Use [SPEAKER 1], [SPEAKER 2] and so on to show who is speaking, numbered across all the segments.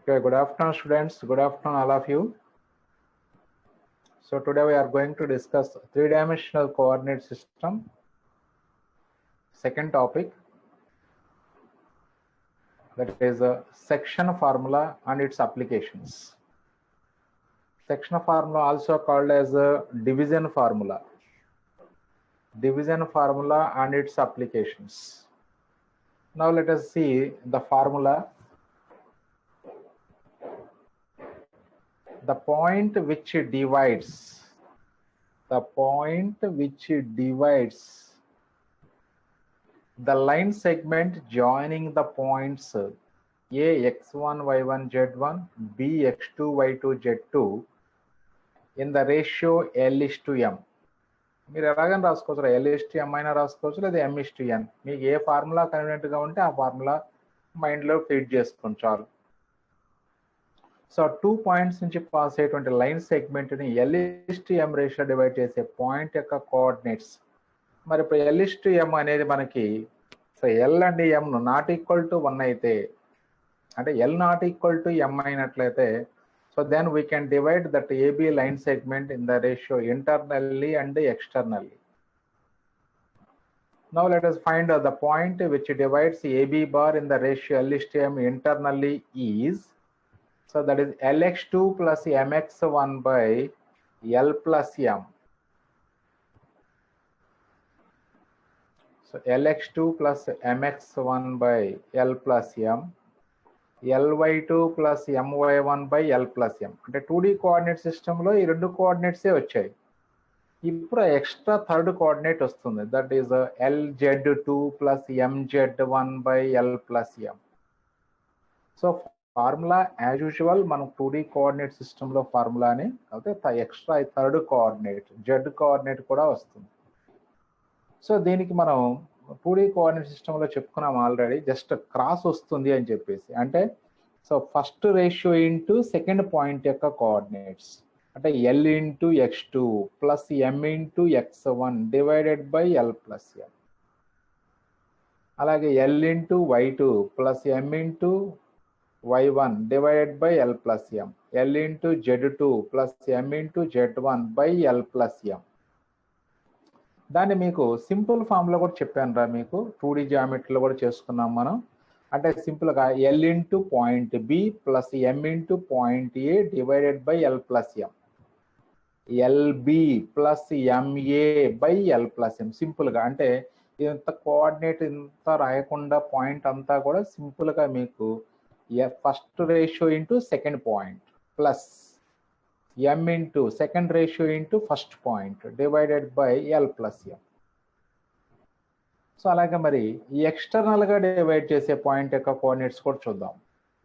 [SPEAKER 1] Okay, good afternoon students, good afternoon all of you. So today we are going to discuss three-dimensional coordinate system. Second topic, that is a section formula and its applications. Section formula also called as a division formula. Division formula and its applications. Now let us see the formula. The point which divides the line segment joining the points A x1 y1 z1 b x2 y2 z2 in the ratio L:m. మీరు ఎలాగని రాసుకోవచ్చు, L:m అయినా రాసుకోవచ్చు లేదా M:n. మీకు ఏ formula convenient గా ఉంటే ఆ formula mind లో ఫీడ్ చేసుకొని చాలు. సో 2 పాయింట్స్ నుంచి పాస్ అయ్యేటువంటి లైన్ సెగ్మెంట్ ని L:m రేషియో డివైడ్ చేసే పాయింట్ యొక్క కోఆర్డినేట్స్. మరి ఇప్పుడు L:m అనేది మనకి so L and M not equal to 1 అయితే, అంటే L not equal to M అయినట్లయితే, so then we can divide that AB line segment in the ratio internally and externally. Now let us find the point which divides AB bar in the ratio L:m internally is, so that is Lx2 plus Mx1 by L plus M. So Lx2 plus Mx1 by L plus M, Ly2 plus My1 by L plus M. అంటే 2D coordinate సిస్టంలో ఈ రెండు కోఆర్డినేట్సే వచ్చాయి. ఇప్పుడు extra third coordinate వస్తుంది, that is Lz2 plus Mz1 by L plus M. So formula as usual మనం 2D coordinate సిస్టంలో ఫార్ములాని, అయితే extra third coordinate Z coordinate కూడా వస్తుంది. సో దీనికి మనం 2D కోఆర్డినేట్ సిస్టంలో చెప్పుకున్నాం ఆల్రెడీ, జస్ట్ క్రాస్ వస్తుంది అని చెప్పేసి. అంటే so first ratio into second point యొక్క కోఆర్డినేట్స్, అంటే L into x2 plus M into x1 divided by L plus M. అలాగే L into y2 plus M into y1 divided by L plus M, L into Z2 plus M into Z1 by L plus M. దాన్ని మీకు simple ఫామ్లో కూడా చెప్పాను రా, మీకు 2D జామెట్రీలో కూడా చేసుకున్నాం మనం. అంటే సింపుల్గా L into point B plus M into point A divided by L plus M, LB plus MA by L plus M. సింపుల్గా అంటే ఇంత కోఆర్డినేట్ ఇంత రాయకుండా పాయింట్ అంతా కూడా సింపుల్గా మీకు first ratio into second point plus M into second ratio into first point divided by L plus M. So అలాగే మరి ఈ ఎక్స్టర్నల్గా డివైడ్ చేసే పాయింట్ యొక్క కోఆర్డినేట్స్ కూడా చూద్దాం,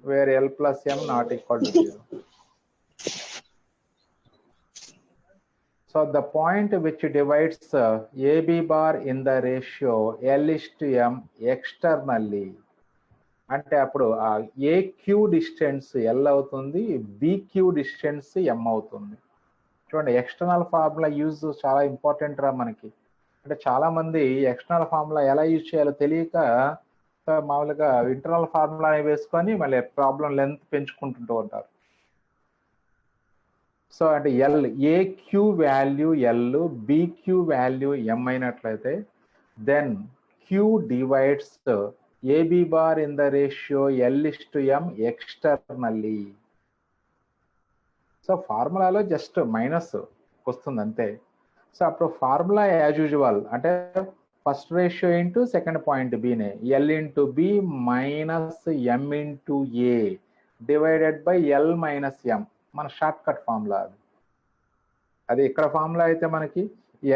[SPEAKER 1] where L plus M not equal to 0. So the point which divides AB bar in the ratio L:m externally, అంటే అప్పుడు ఆ AQ డిస్టెన్స్ L అవుతుంది, BQ డిస్టెన్స్ M అవుతుంది. చూడండి, ఎక్స్టర్నల్ ఫార్ములా యూజ్ చాలా ఇంపార్టెంట్ రా మనకి. అంటే చాలా మంది ఎక్స్టర్నల్ ఫార్ములా ఎలా యూజ్ చేయాలో తెలియక మామూలుగా ఇంటర్నల్ ఫార్ములా వేసుకొని మళ్ళీ ప్రాబ్లం లెంత్ పెంచుకుంటుంటూ ఉంటారు. సో అంటే AQ value L, BQ value M అయినట్లయితే, then Q divides AB bar in the ratio L:m externally. So ఫార్ములాలో జస్ట్ మైనస్ వస్తుంది అంతే. సో అప్పుడు ఫార్ములా యాజ్ యూజువల్, అంటే first ratio into second point Bనే L into B minus M into A divided by L minus M. మన short cut formula అది. ఇక్కడ formula అయితే మనకి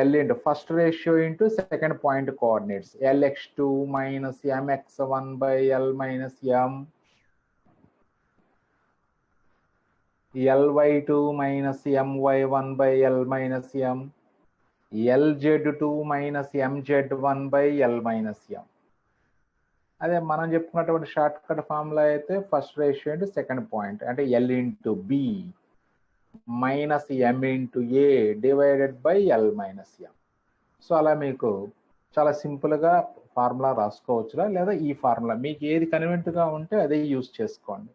[SPEAKER 1] L into first ratio into second point coordinates, Lx2 minus Mx1 by L minus M, Ly2 minus My1 by L minus M, Lz2 minus Mz1 by L minus M. అదే మనం చెప్పుకున్నటువంటి short cut formula అయితే first ratio into second point, అంటే L into B minus M into A divided by L minus M. So అలా మీకు చాలా సింపుల్గా formula రాసుకోవచ్చురా, లేదా ఈ ఫార్ములా మీకు ఏది కన్వీనియంట్గా ఉంటే అదే యూజ్ చేసుకోండి.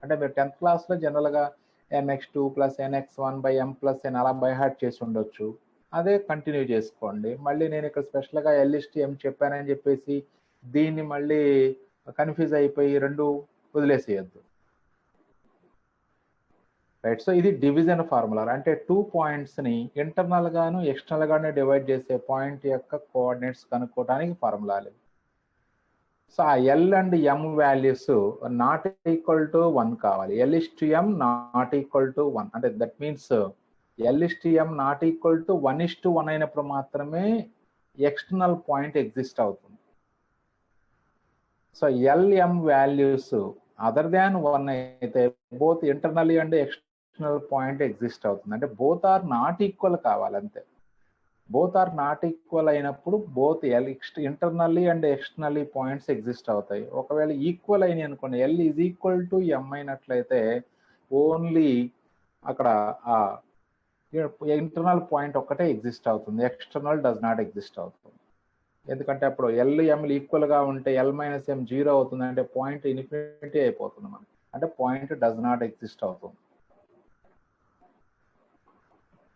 [SPEAKER 1] అంటే మీరు 10th క్లాస్లో జనరల్గా mx2 plus nx1 by m plus n అలా బై హార్ట్ చేసి ఉండొచ్చు. అదే కంటిన్యూ చేసుకోండి. మళ్ళీ నేను ఇక్కడ స్పెషల్గా LSTM చెప్పానని చెప్పేసి దీన్ని మళ్ళీ కన్ఫ్యూజ్ అయిపోయి రెండు వదిలేసేయద్దు. రైట్. సో ఇది డివిజన్ ఫార్ములా. అంటే 2 పాయింట్స్ని ఇంటర్నల్ గాను ఎక్స్టర్నల్ గాను డివైడ్ చేసే పాయింట్ యొక్క కోఆర్డినేట్స్ కనుక్కోవడానికి ఫార్ములాలు. సో ఆ L and M values not equal to 1 కావాలి. L/M not equal to 1. అంటే that means L/M not equal to 1:1 అయినప్పుడు మాత్రమే ఎక్స్టర్నల్ పాయింట్ ఎగ్జిస్ట్ అవుతుంది. So LM values other than 1 అయితే both internally and external point exist అవుతుంది. అంటే both are not equal కావాలి అంతే. బోత్ ఆర్ నాట్ ఈక్వల్ అయినప్పుడు both internally and externally points exist అవుతాయి. ఒకవేళ ఈక్వల్ అయినాయి అనుకోండి, L is equal to M అయినట్లయితే ఓన్లీ అక్కడ ఇంటర్నల్ పాయింట్ ఒక్కటే ఎగ్జిస్ట్ అవుతుంది, ఎక్స్టర్నల్ డస్ నాట్ ఎగ్జిస్ట్ అవుతుంది. ఎందుకంటే అప్పుడు L/M ఈక్వల్గా ఉంటే L-M 0 అవుతుంది, అంటే పాయింట్ ఇన్ఫినిటీ అయిపోతుంది మనకి, అంటే పాయింట్ డస్ నాట్ ఎగ్జిస్ట్ అవుతుంది.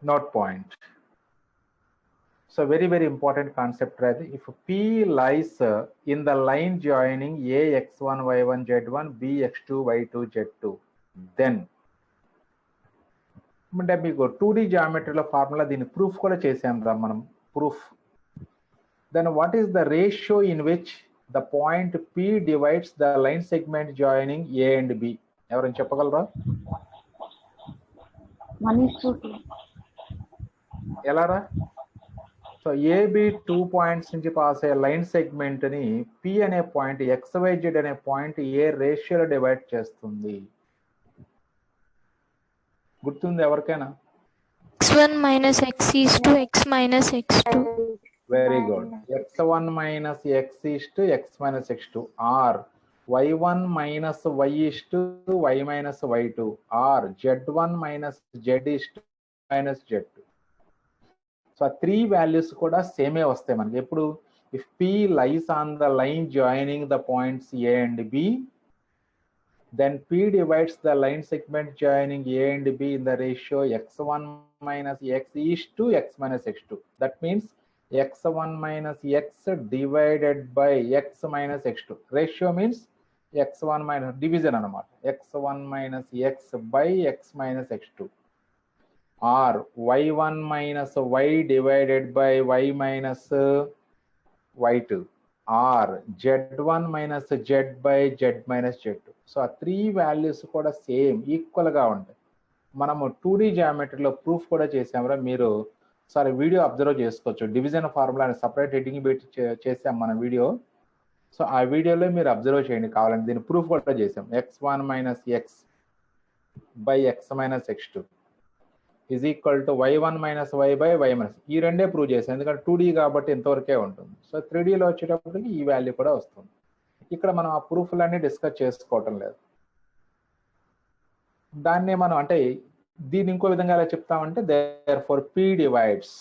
[SPEAKER 1] Note point. So very important concept, right? If P lies in the line joining A x1 y1 z1 B x2 y2 z2, then అంటే మీకు 2D జామెట్రీలో ఫార్ములా దీని proof కూడా చేసాం రా మనం. Proof. Then what is the ratio in which the point P divides the line segment joining A and B? ఎవరైనా చెప్పగలరా?
[SPEAKER 2] 1:2.
[SPEAKER 1] ఎలా రా? సో AB 2 పాయింట్స్ నుంచి పాస్ అయ్యే లైన్ సెగ్మెంట్ ని P అనే పాయింట్ XYZ అనే పాయింట్ ఏ రేషియోలో డివైడ్ చేస్తుంది? గుర్తుంది ఎవరికైనా?
[SPEAKER 3] x1 minus x is to x minus x2.
[SPEAKER 1] Very good. x1 minus x is to x minus x2 or y1 minus y is to y minus y2 or z1 minus z is to minus z2. So ఆ 3 values కూడా సేమే వస్తాయి మనకి. ఎప్పుడు if P lies on the line joining the points A and B, then P divides the line segment joining A and B in the ratio x1 minus x is to x minus x2. That means x1 minus x divided by x minus x2. Ratio means x1 minus division అన్నమాట. x1 minus x by x minus x2. or y1 minus y divided by y minus y2 or z1 minus z by z minus z2. So ఆ 3 values కూడా same ఈక్వల్గా ఉంటాయి. మనము 2D జామెట్రీలో proof కూడా చేసామరా, మీరు sorry video observe చేసుకోవచ్చు. Division formula అని separate heading పెట్టి చేసాం మన వీడియో. సో ఆ వీడియోలో మీరు అబ్జర్వ్ చేయండి కావాలంటే. దీని ప్రూఫ్ కూడా చేసాం. x1 minus x by x minus x2 is equal to y1 minus y by y minus. ఈ రెండే ప్రూవ్ చేసాం, ఎందుకంటే 2D కాబట్టి ఇంతవరకే ఉంటుంది. సో 3Dలో వచ్చేటప్పటికి ఈ వాల్యూ కూడా వస్తుంది. ఇక్కడ మనం ఆ ప్రూఫ్లన్నీ డిస్కస్ చేసుకోవటం లేదు. దాన్నే మనం అంటే దీన్ని ఇంకో విధంగా ఎలా చెప్తామంటే therefore P divides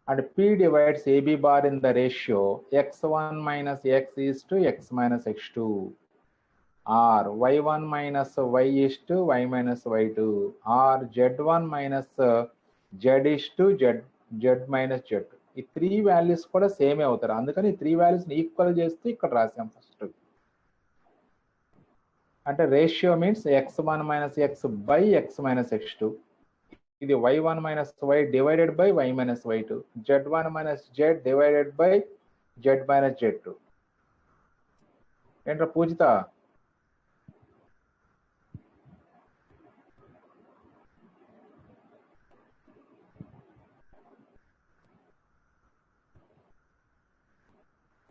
[SPEAKER 1] and P divides AB bar in the ratio x1 minus x is to x minus x2 or y1 minus y is to y minus y2 or z1 minus z is to z minus z2. ఈ 3 values కూడా సేమే అవుతారు. అందుకని ఈ 3 values equal చేస్తే ఇక్కడ రాసాం first. అంటే ratio means x1 minus x by x minus x2. ఇది y1 minus y divided by y minus y2. z1 minus z divided by z minus z2. ఏంట్రా పూజిత?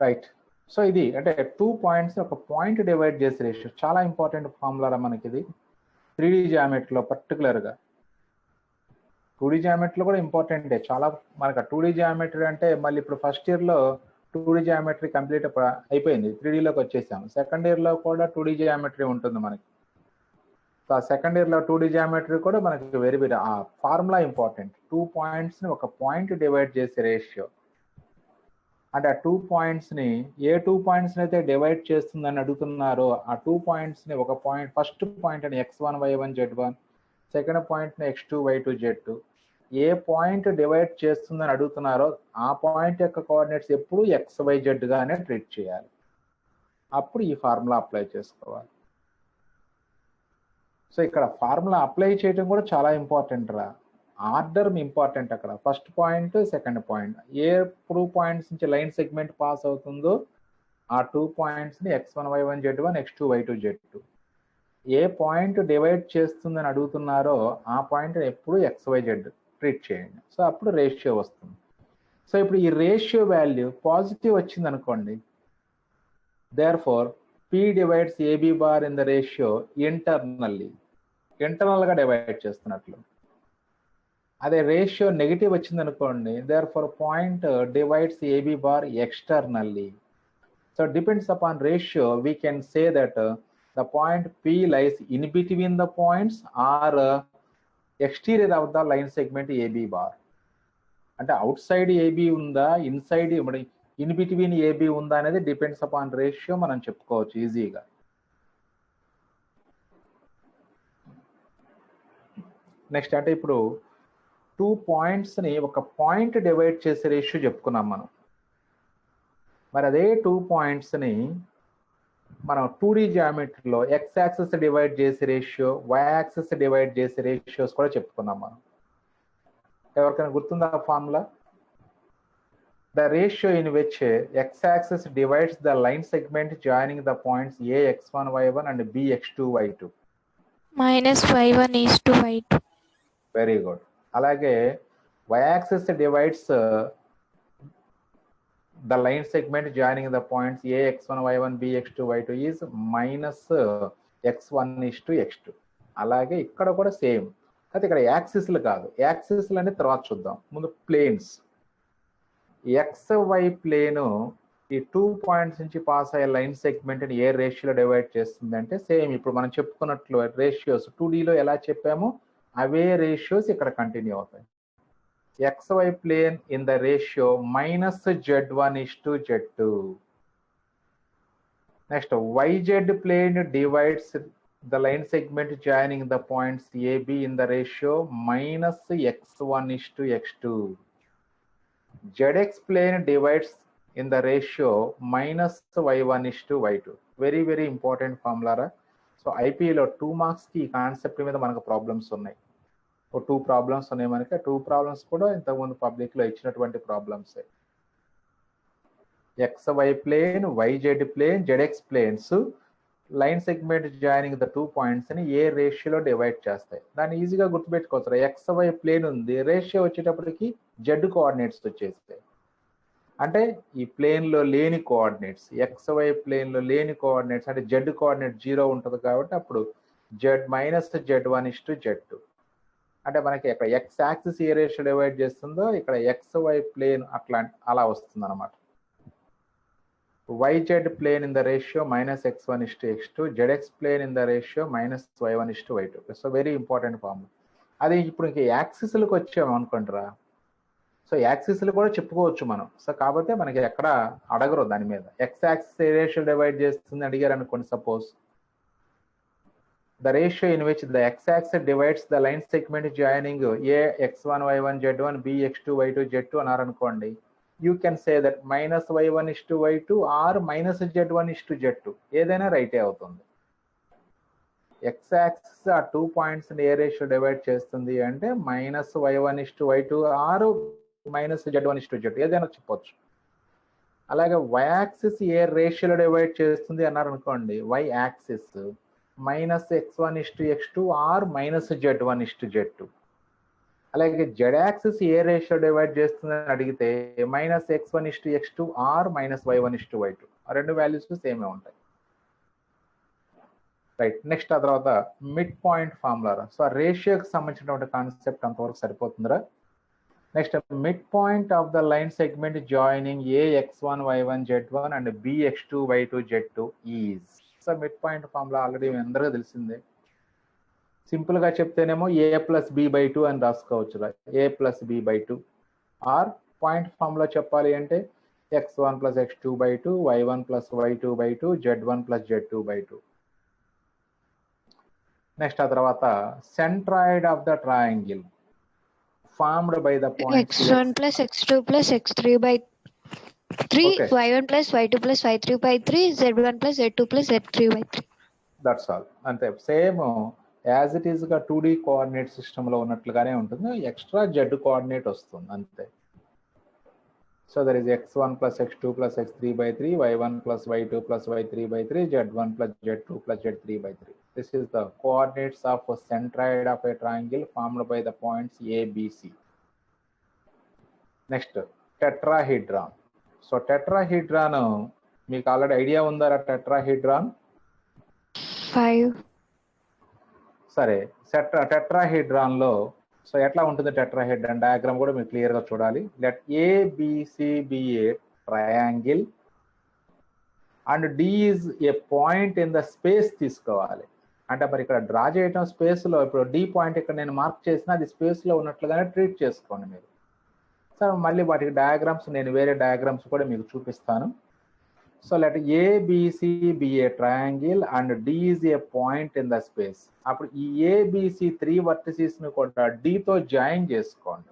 [SPEAKER 1] రైట్. సో ఇది అంటే 2 పాయింట్స్ ఒక point divide చేసే ratio చాలా important formula మనకి ఇది 3D జామెట్రీలో పర్టికులర్గా. 2D జామెట్రీలో కూడా ఇంపార్టెంటే చాలా మనకు. 2D జామెట్రీ అంటే మళ్ళీ ఇప్పుడు ఫస్ట్ ఇయర్లో 2D జామెట్రీ కంప్లీట్ అయిపోయింది, 3Dలోకి వచ్చేసాం. సెకండ్ ఇయర్లో కూడా 2D జామెట్రీ ఉంటుంది మనకి. సో ఆ సెకండ్ ఇయర్లో 2D జామెట్రీ కూడా మనకి వెరీ ఆ ఫార్ములా ఇంపార్టెంట్. 2 పాయింట్స్ని ఒక పాయింట్ డివైడ్ చేసే రేషియో. అంటే ఆ 2 పాయింట్స్ని ఏ 2 పాయింట్స్ని అయితే డివైడ్ చేస్తుందని అడుగుతున్నారో ఆ 2 పాయింట్స్ని ఒక పాయింట్, ఫస్ట్ పాయింట్ అని x1 y1 z1, సెకండ్ పాయింట్ని x2 y2 z2, ఏ పాయింట్ డివైడ్ చేస్తుందని అడుగుతున్నారో ఆ పాయింట్ యొక్క కోఆర్డినేట్స్ ఎప్పుడు xyz గానే ట్రీట్ చేయాలి. అప్పుడు ఈ ఫార్ములా అప్లై చేసుకోవాలి. సో ఇక్కడ ఫార్ములా అప్లై చేయడం కూడా చాలా ఇంపార్టెంట్ రా. ఆర్డర్ ఇంపార్టెంట్ అక్కడ. ఫస్ట్ పాయింట్, సెకండ్ పాయింట్, ఏ 2 పాయింట్స్ నుంచి లైన్ సెగ్మెంట్ పాస్ అవుతుందో ఆ 2 పాయింట్స్ని x1 y1 z1, x2 y2 z2, ఏ పాయింట్ డివైడ్ చేస్తుందని అడుగుతున్నారో ఆ పాయింట్ ఎప్పుడు xyz ట్రీట్ చేయండి. సో అప్పుడు రేషియో వస్తుంది. సో ఇప్పుడు ఈ రేషియో వాల్యూ పాజిటివ్ వచ్చింది అనుకోండి, therefore p divides ab bar in the ratio ఇంటర్నల్గా డివైడ్ చేస్తున్నట్లు. అదే రేషియో నెగిటివ్ వచ్చింది అనుకోండి, therefore point divides ab bar externally. So depends upon ratio we can say that the point P lies in between the points or exterior of the line segment AB bar. అంటే out side AB ఉందా, inside in between AB ఉందా అనేది depends upon ratio మనం చెప్పుకోవచ్చు ఈజీగా. Next అంటే ఇప్పుడు 2 పాయింట్స్ని ఒక పాయింట్ డివైడ్ చేసే రేషియో చెప్పుకున్నాం మనం. మరి అదే 2 పాయింట్స్ని మనం 2D జామెట్రీలో ఎక్స్ యాక్సిస్ డివైడ్ చేసే రేషియో, వై యాక్సిస్ డివైడ్ చేసే రేషియోస్ కూడా చెప్పుకున్నాం మనం. ఎవరికైనా గుర్తుందా formula? The ratio in which X axis divides the line segment joining the points A x1 y1 and b x2 y2.
[SPEAKER 3] -y1:y2.
[SPEAKER 1] Very good. అలాగే Y axis divides the line segment joining the points a x1 y1 b x2 y2 is -x1:x2. అలాగే ఇక్కడ కూడా same. అయితే ఇక్కడ యాక్సిస్లు కాదు, యాక్సిస్లు అనేది తర్వాత చూద్దాం. ముందు ప్లేన్స్. XY ప్లేను ఈ 2 పాయింట్స్ నుంచి పాస్ అయ్యే లైన్ సెగ్మెంట్ని ఏ రేషియోలో డివైడ్ చేస్తుంది అంటే సేమ్ ఇప్పుడు మనం చెప్పుకున్నట్లు రేషియోస్ 2Dలో ఎలా చెప్పామో అవే రేషియోస్ ఇక్కడ కంటిన్యూ అవుతాయి. XY plane in the ratio -z1:z2. Next, YZ plane divides the line segment joining the points AB in the ratio -x1:x2. ZX plane divides in the ratio -y1:y2. Very important formula. So IPలో 2 marks కి ఈ concept మీద మనకు problems ఉన్నాయి. 2 problems ఉన్నాయి మనకి. 2 problems కూడా ఇంతకుముందు పబ్లిక్లో ఇచ్చినటువంటి problems. XY plane, YZ plane, ZX planes line segment joining the 2 పాయింట్స్ని ఏ రేషియోలో డివైడ్ చేస్తాయి. దాన్ని ఈజీగా గుర్తుపెట్టుకోవచ్చు. XY ప్లేన్ ఉంది, రేషియో వచ్చేటప్పటికి Z కోఆర్డినేట్స్ వచ్చేస్తాయి. అంటే ఈ ప్లేన్లో లేని కోఆర్డినేట్స్, XY ప్లేన్లో లేని కోఆర్డినేట్స్ అంటే Z కోఆర్డినేట్ 0 ఉంటుంది కాబట్టి అప్పుడు Z -z1:z2. అంటే మనకి ఇక్కడ ఎక్స్ యాక్సిస్ ఏ రేషియో డివైడ్ చేస్తుందో ఇక్కడ XY ప్లేన్ అలా వస్తుంది అనమాట. YZ plane in the ratio -x1:x2, ZX plane in the ratio -y1:y2. So very important formula. అది ఇప్పుడు ఇంక యాక్సిస్లకు వచ్చాము అనుకుంటారా. సో యాక్సిస్లు కూడా చెప్పుకోవచ్చు మనం. సో కాకపోతే మనకి ఎక్కడ అడగరు దాని మీద. ఎక్స్ యాక్సిస్ ఏ రేషియో డివైడ్ చేస్తుంది అడిగారు అనుకోండి suppose. The ratio in which the x-axis divides the line segment joining a x1 y1 z1 b x2 y2 z2 అన్నారు అనుకోండి, you can say that -y1:y2 or -z1:z2. ఏదైనా రైటే అవుతుంది. x-axis ఆ 2 పాయింట్స్ ఏ ratio divide చేస్తుంది అంటే -y1:y2 are -z1:z2 ఏదైనా చెప్పొచ్చు. అలాగే y యాక్సిస్ ఏ రేషియోలో డివైడ్ చేస్తుంది అన్నారు అనుకోండి, y axis -x1:x2 are -z1:z2. అలాగే z యాక్సిస్ ఏ రేషియో డివైడ్ చేస్తుందని అడిగితే -x1:x2 ఆర్ -y1:y2. ఆ రెండు వాల్యూస్ సేమే ఉంటాయి. రైట్. నెక్స్ట్ ఆ తర్వాత మిడ్ పాయింట్ ఫార్ములా. సో ఆ రేషియోకి సంబంధించినటువంటి కాన్సెప్ట్ అంతవరకు సరిపోతుందిరా. Next mid point of the line segment joining A x1 y1 z1 and b x2 y2 z2 is. So mid point formula already అందరికీ తెలిసిందే. సింపుల్ గా చెప్తేనేమో a+b/2 అని రాసుకోవచ్చు. a+b/2 ఆర్ పాయింట్ ఫార్ములా చెప్పాలి అంటే x1 plus x2 by 2, y1 plus y2 by 2, z1 plus z2 by 2. Next ఆ తర్వాత centroid of the triangle formed by the points
[SPEAKER 3] x1 plus x2 plus x3 by 3,
[SPEAKER 1] Okay.
[SPEAKER 3] y1 plus y2 plus y3 by 3, z1 plus z2 plus z3 by 3.
[SPEAKER 1] That's all. అంతే, same as it is గా 2D coordinate system లో ఉన్నట్లుగానే ఉంటుంది, extra z coordinate వస్తుంది అంతే. So there is x1 plus x2 plus x3 by 3, y1 plus y2 plus y3 by 3, z1 plus z2 plus z3 by 3. This is the coordinates of a centroid of a triangle formed by the points A, B, C. Next tetrahedron. So tetrahedron మీకు already idea ఉందా టెట్రాహీడ్రాన్?
[SPEAKER 3] 5.
[SPEAKER 1] సరే, టెట్రాహీడ్రాన్ లో so ఎట్లా ఉంటుంది టెట్రాహీడ్రాన్ diagram కూడా మీరు clear గా చూడాలి. Let ABC be a triangle and D is a point in the space తీసుకోవాలి. అంటే మరి ఇక్కడ డ్రా చేయటం స్పేస్ లో, ఇప్పుడు డి పాయింట్ ఇక్కడ నేను మార్క్ చేసిన అది స్పేస్ లో ఉన్నట్లుగానే ట్రీట్ చేసుకోండి మీరు. సో మళ్ళీ వాటికి డయాగ్రామ్స్ నేను వేరే డయాగ్రామ్స్ కూడా మీకు చూపిస్తాను. So let ABC be a triangle and D is a point in the space. అప్పుడు ఈ ఏబిసి 3 వర్టిసెస్ ని కూడా D తో జాయిన్ చేసుకోండి,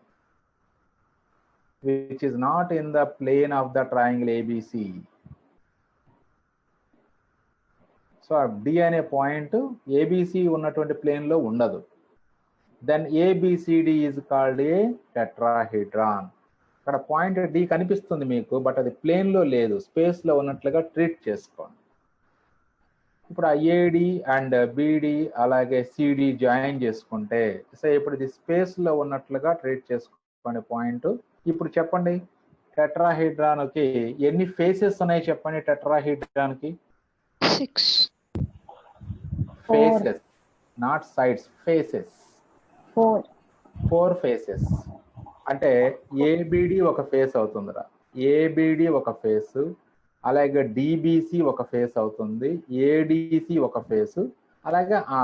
[SPEAKER 1] which is not in the plane of the triangle ABC. So D అనే పాయింట్ ఏబిసి ఉన్నటువంటి ప్లేన్ లో ఉండదు. Then ABCD is called a tetrahedron. అక్కడ పాయింట్ డి కనిపిస్తుంది మీకు, బట్ అది ప్లేన్ లో లేదు, స్పేస్ లో ఉన్నట్లుగా ట్రీట్ చేసుకోండి. ఇప్పుడు ఆ ఏడి అండ్ బిడి అలాగే సిడి జాయిన్ చేసుకుంటే, సో ఇప్పుడు ఇది స్పేస్ లో ఉన్నట్లుగా ట్రీట్ చేసుకోండి పాయింట్. ఇప్పుడు చెప్పండి, టెట్రాహీడ్రాన్ కి ఎన్ని ఫేసెస్ ఉన్నాయి చెప్పండి? టెట్రాహీడ్రాన్ కి
[SPEAKER 3] 6.
[SPEAKER 1] Faces, not sides, faces. 4 faces. అంటే ఏబిడి ఒక ఫేస్ అవుతుందిరా, ఏబిడి ఒక ఫేస్, అలాగే డిబిసి ఒక ఫేస్ అవుతుంది, ఏడిసి ఒక ఫేస్, అలాగే ఆ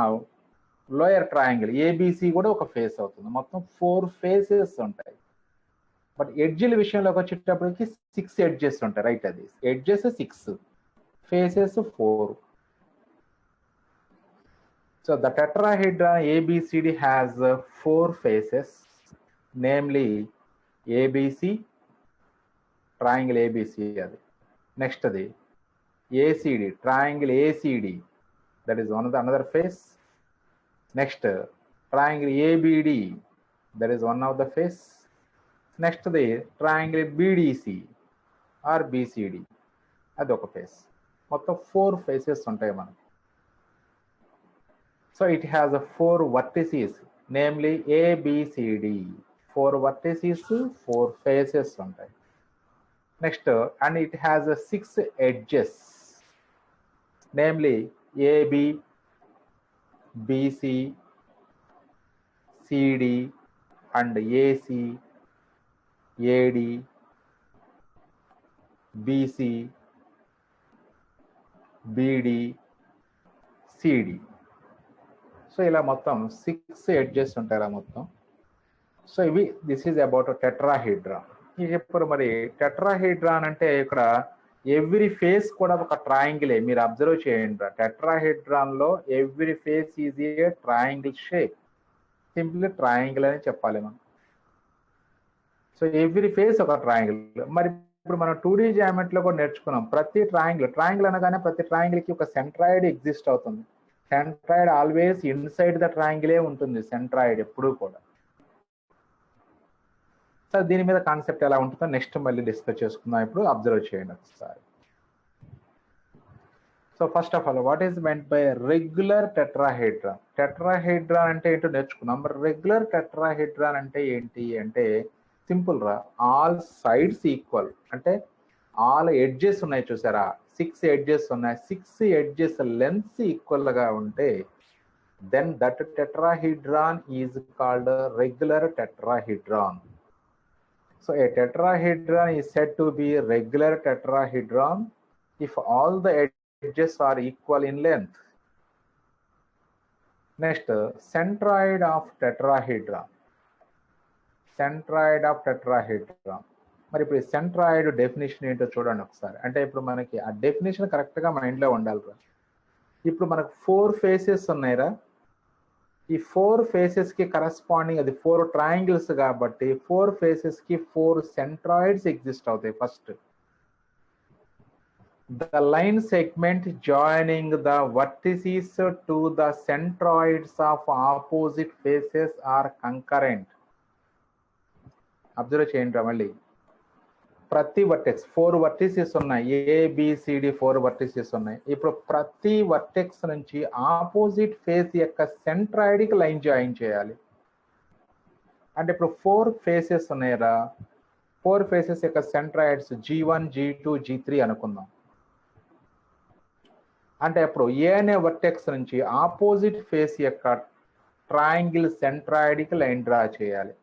[SPEAKER 1] లోయర్ ట్రయాంగిల్ ఏబిసి కూడా ఒక ఫేస్ అవుతుంది. మొత్తం 4 ఫేసెస్ ఉంటాయి. బట్ ఎడ్జిల విషయంలోకి వచ్చేటప్పటికి 6 ఎడ్జెస్ ఉంటాయి, రైట్? అది edges 6, faces 4. So the tetrahedron ABCD has 4 faces, namely ABC, triangle ABC. Next the ACD, triangle ACD, that is another face. Next triangle ABD, that is one of the face. Next the triangle BDC or BCD, adoka face. మొత్తం 4 faces ఉంటాయి మనకి. So it has 4 vertices, namely A, B, C, D. 4 vertices, 4 faces ఉంటాయి. Next, and it has 6 edges, namely AB, BC, CD, and AC, AD, BC, BD, CD. So ఇలా మొత్తం 6 edges ఉంటాయి మొత్తం. So ఇవి this is about టెట్రాహీడ్రాన్. ఇప్పుడు మరి టెట్రాహీడ్రాన్ అంటే ఇక్కడ ఎవ్రీ ఫేస్ కూడా ఒక ట్రయాంగిలే. మీరు అబ్జర్వ్ చేయండి, టెట్రాహీడ్రాన్ లో every face is a triangle shape. Simple triangle అని చెప్పాలి మనం. సో ఎవ్రీ ఫేస్ ఒక ట్రయాంగిల్. మరి ఇప్పుడు మనం 2D జామెట్రీలో కూడా నేర్చుకున్నాం, ప్రతి ట్రయాంగిల్ అనగానే ప్రతి ట్రయాంగిల్ కి ఒక సెంట్రాయిడ్ ఎగ్జిస్ట్ అవుతుంది. సెంట్రాయిడ్ ఆల్వేస్ ఇన్సైడ్ ద ట్రయాంగిలే ఉంటుంది, సెంట్రాయిడ్ ఎప్పుడూ కూడా. సో దీని మీద కాన్సెప్ట్ ఎలా ఉంటుందో నెక్స్ట్ మళ్ళీ డిస్కస్ చేసుకుందాం. ఇప్పుడు అబ్జర్వ్ చేయండి ఒకసారి. So first of all, what is meant by regular tetrahedron? Tetrahedron అంటే ఏంటో నేర్చుకున్నాం. మరి రెగ్యులర్ టెట్రాహీడ్రాన్ అంటే ఏంటి అంటే సింపుల్ రా, ఆల్ సైడ్స్ ఈక్వల్. అంటే ఆల్ ఎడ్జెస్ ఉన్నాయి చూసారా, 6 ఎడ్జెస్ ఉన్నాయి, 6 ఎడ్జెస్ లెంత్స్ ఈక్వల్ గా ఉంటే then that tetrahedron is called regular tetrahedron. So a tetrahedron is said to be regular tetrahedron if all the edges are equal in length. Next, centroid of tetrahedron. Centroid of tetrahedron. మరి ఇప్పుడు centroid definition ఏంటో చూడండి ఒకసారి. అంటే ఇప్పుడు మనకి ఆ definition కరెక్ట్గా మైండ్లో ఉండాలిరా. ఇప్పుడు మనకు 4 ఫేసెస్ ఉన్నాయిరా. ఈ 4 ఫేసెస్కి కరస్పాండింగ్ అది 4 ట్రయాంగిల్స్ కాబట్టి 4 ఫేసెస్కి 4 సెంట్రాయిడ్స్ ఎగ్జిస్ట్ అవుతాయి. First the line segment joining the vertices to the centroids of opposite faces are concurrent. Observe చేయండి మళ్ళీ. ప్రతి వర్టెక్స్ 4 వర్టిసెస్ ఉన్నాయి, ABCD 4 వర్టిసెస్ ఉన్నాయి. ఇప్పుడు ప్రతి వర్టెక్స్ నుంచి ఆపోజిట్ ఫేస్ యొక్క సెంట్రాయిడ్కి లైన్ జాయిన్ చేయాలి. అంటే ఇప్పుడు 4 ఫేసెస్ ఉన్నాయిరా. 4 ఫేసెస్ యొక్క సెంట్రాయిడ్స్ G1, G2, G3 అనుకుందాం. అంటే అప్పుడు ఏ అనే వర్టెక్స్ నుంచి ఆపోజిట్ ఫేస్ యొక్క ట్రయాంగిల్ సెంట్రాయిడ్కి లైన్ డ్రా చేయాలి.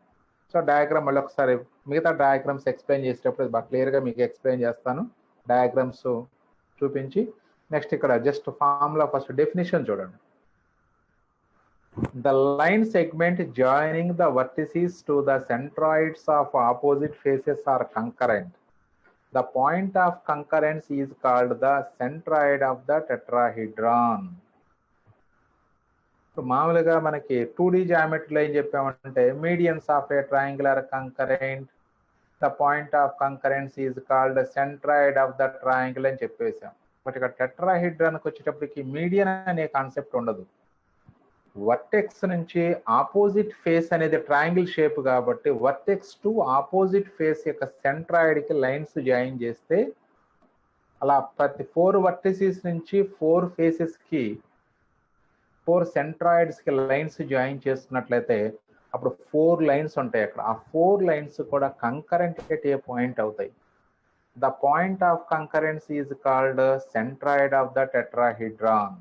[SPEAKER 1] సో డయాగ్రామ్ మళ్ళీ ఒకసారి మిగతా డయాగ్రామ్స్ ఎక్స్ప్లెయిన్ చేసేటప్పుడు బాగా క్లియర్గా మీకు ఎక్స్ప్లెయిన్ చేస్తాను, డయాగ్రామ్స్ చూపించి. నెక్స్ట్ ఇక్కడ జస్ట్ ఫార్ములా ఫస్ట్ డెఫినేషన్ చూడండి. The line segment joining the vertices to the centroids of opposite faces are concurrent. The point of concurrence is called the centroid of the tetrahedron. మామూలుగా మనకి 2D జామెట్రీలో ఏం చెప్పామంటే medians of a triangular concurrent, the point of concurrence is called centroid of the triangle అని చెప్పేసాం. But ఇక్కడ టెట్రాహెడ్రాన్కి వచ్చేటప్పటికి median అనే కాన్సెప్ట్ ఉండదు. వర్టెక్స్ నుంచి ఆపోజిట్ ఫేస్ అనేది ట్రయాంగిల్ షేప్ కాబట్టి వర్టెక్స్ టు ఆపోజిట్ ఫేస్ యొక్క సెంట్రాయిడ్కి లైన్స్ జాయిన్ చేస్తే అలా ప్రతి 4 వర్టిసెస్ నుంచి 4 ఫేసెస్కి 4 సెంట్రాయిడ్స్కి లైన్స్ జాయిన్ చేస్తున్నట్లయితే అప్పుడు 4 లైన్స్ ఉంటాయి అక్కడ. ఆ 4 లైన్స్ కూడా కంకరెంట్ ఎట్ ఏ పాయింట్ అవుతాయి. The point of concurrence is called centroid of the tetrahedron.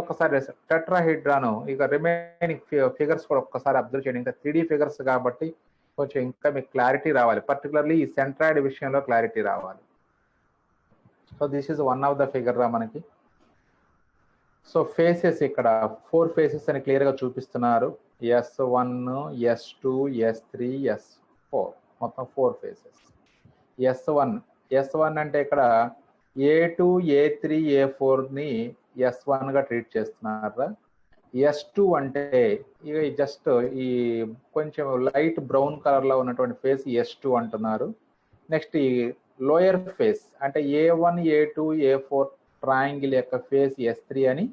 [SPEAKER 1] ఒక్కసారి టెట్రాహెడ్రాను ఇక రిమైనింగ్ ఫిగర్స్ కూడా ఒక్కసారి అబ్జర్వ్ చేయండి. ఇంకా 3D ఫిగర్స్ కాబట్టి కొంచెం ఇంకా మీకు క్లారిటీ రావాలి, పర్టికులర్లీ ఈ సెంట్రాయిడ్ విషయంలో క్లారిటీ రావాలి. So this is one of the figure రా మనకి. సో ఫేసెస్ ఇక్కడ 4 ఫేసెస్ అని క్లియర్గా చూపిస్తున్నారు. S1, S2, S3, S4 మొత్తం 4 ఫేసెస్. S1 అంటే ఇక్కడ A2, A3, A4ని S1గా ట్రీట్ చేస్తున్నారా. S2 అంటే ఇక జస్ట్ ఈ కొంచెం లైట్ బ్రౌన్ కలర్లో ఉన్నటువంటి ఫేస్ S2 అంటున్నారు. నెక్స్ట్ ఈ లోయర్ ఫేస్ అంటే A1, A2, A4 ట్రయాంగిల్ యొక్క ఫేస్ S3 అని,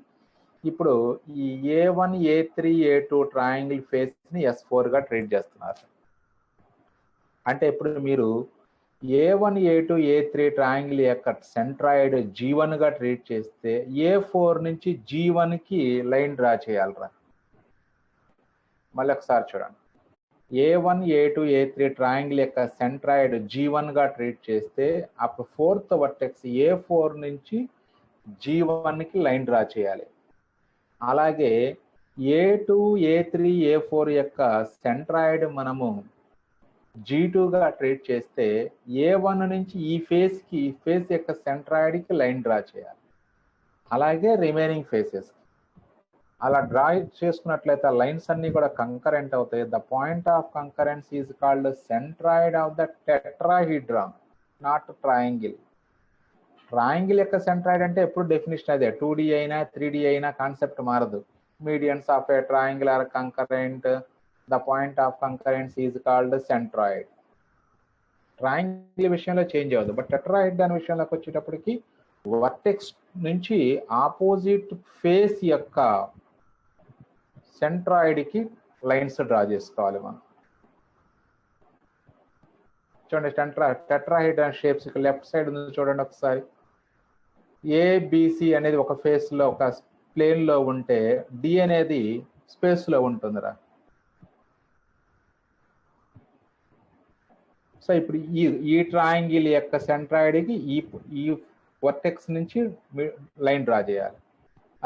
[SPEAKER 1] ఇప్పుడు ఈ A1, A3, A2 ట్రయాంగిల్ ఫేస్ని S4గా ట్రీట్ చేస్తున్నారు. అంటే ఇప్పుడు మీరు A1, A2, A3 ట్రయాంగిల్ యొక్క సెంట్రాయిడ్ G1గా ట్రీట్ చేస్తే A4 నుంచి G1కి లైన్ డ్రా చేయాలరా. మళ్ళీ ఒకసారి చూడండి. A1, A2, A3 ట్రయాంగిల్ యొక్క సెంట్రాయిడ్ G1గా ట్రీట్ చేస్తే అప్పుడు 4th వర్టెక్స్ A4 నుంచి G1కి లైన్ డ్రా చేయాలి. అలాగే A2, A3, A4 యొక్క సెంట్రాయిడ్ మనము G2గా ట్రీట్ చేస్తే A1 నుంచి ఈ ఫేస్ యొక్క సెంట్రాయిడ్కి లైన్ డ్రా చేయాలి. అలాగే రిమైనింగ్ ఫేసెస్ అలా డ్రా చేసుకున్నట్లయితే ఆ లైన్స్ అన్ని కూడా కంకరెంట్ అవుతాయి. The point of concurrence is called centroid of the tetrahedron, not triangle. Triangle యొక్క సెంట్రాయిడ్ అంటే ఎప్పుడు డెఫినేషన్ అదే, 2D అయినా 3D అయినా కాన్సెప్ట్ మారదు. Medians of a triangle are concurrent, the point of concurrence is called centroid. Triangle విషయంలో change అవ్వదు. But tetrahedron విషయంలోకి వచ్చేటప్పటికి వర్టెక్స్ నుంచి ఆపోజిట్ ఫేస్ యొక్క సెంట్రాయిడ్కి లైన్స్ డ్రా చేసుకోవాలి మనం. చూడండి టెట్రాహెడ్రాన్ షేప్స్ లెఫ్ట్ సైడ్ ఉంది చూడండి ఒకసారి. ABC అనేది ఒక ఫేస్లో ఒక ప్లేన్లో ఉంటే D అనేది స్పేస్లో ఉంటుందిరా. సో ఇప్పుడు ఈ ట్రయాంగిల్ యొక్క సెంట్రాయిడ్కి ఈ వర్టెక్స్ నుంచి లైన్ డ్రా చేయాలి.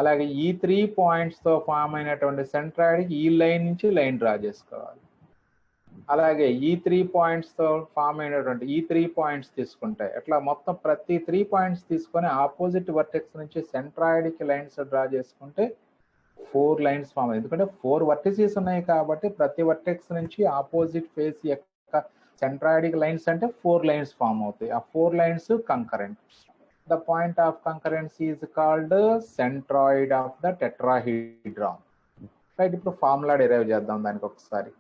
[SPEAKER 1] అలాగే ఈ 3 పాయింట్స్తో ఫామ్ అయినటువంటి సెంట్రాయిడ్కి ఈ లైన్ నుంచి లైన్ డ్రా చేసుకోవాలి. అలాగే ఈ 3 పాయింట్స్తో ఫామ్ అయినటువంటి ఈ 3 పాయింట్స్ తీసుకుంటాయి. అట్లా మొత్తం ప్రతి 3 పాయింట్స్ తీసుకొని ఆపోజిట్ వర్టెక్స్ నుంచి సెంట్రాయిడ్కి లైన్స్ డ్రా చేసుకుంటే 4 లైన్స్ ఫామ్ అయ్యి. ఎందుకంటే 4 వర్టిసెస్ ఉన్నాయి కాబట్టి ప్రతి వర్టెక్స్ నుంచి ఆపోజిట్ ఫేస్ యొక్క సెంట్రాయిడిక్ లైన్స్ అంటే 4 లైన్స్ ఫామ్ అవుతాయి. ఆ 4 lines concurrent. The point of concurrency is called centroid of the tetrahedron. Right, ఇప్పుడు ఫార్ములా డిరైవ్ చేద్దాం దానికి ఒకసారి.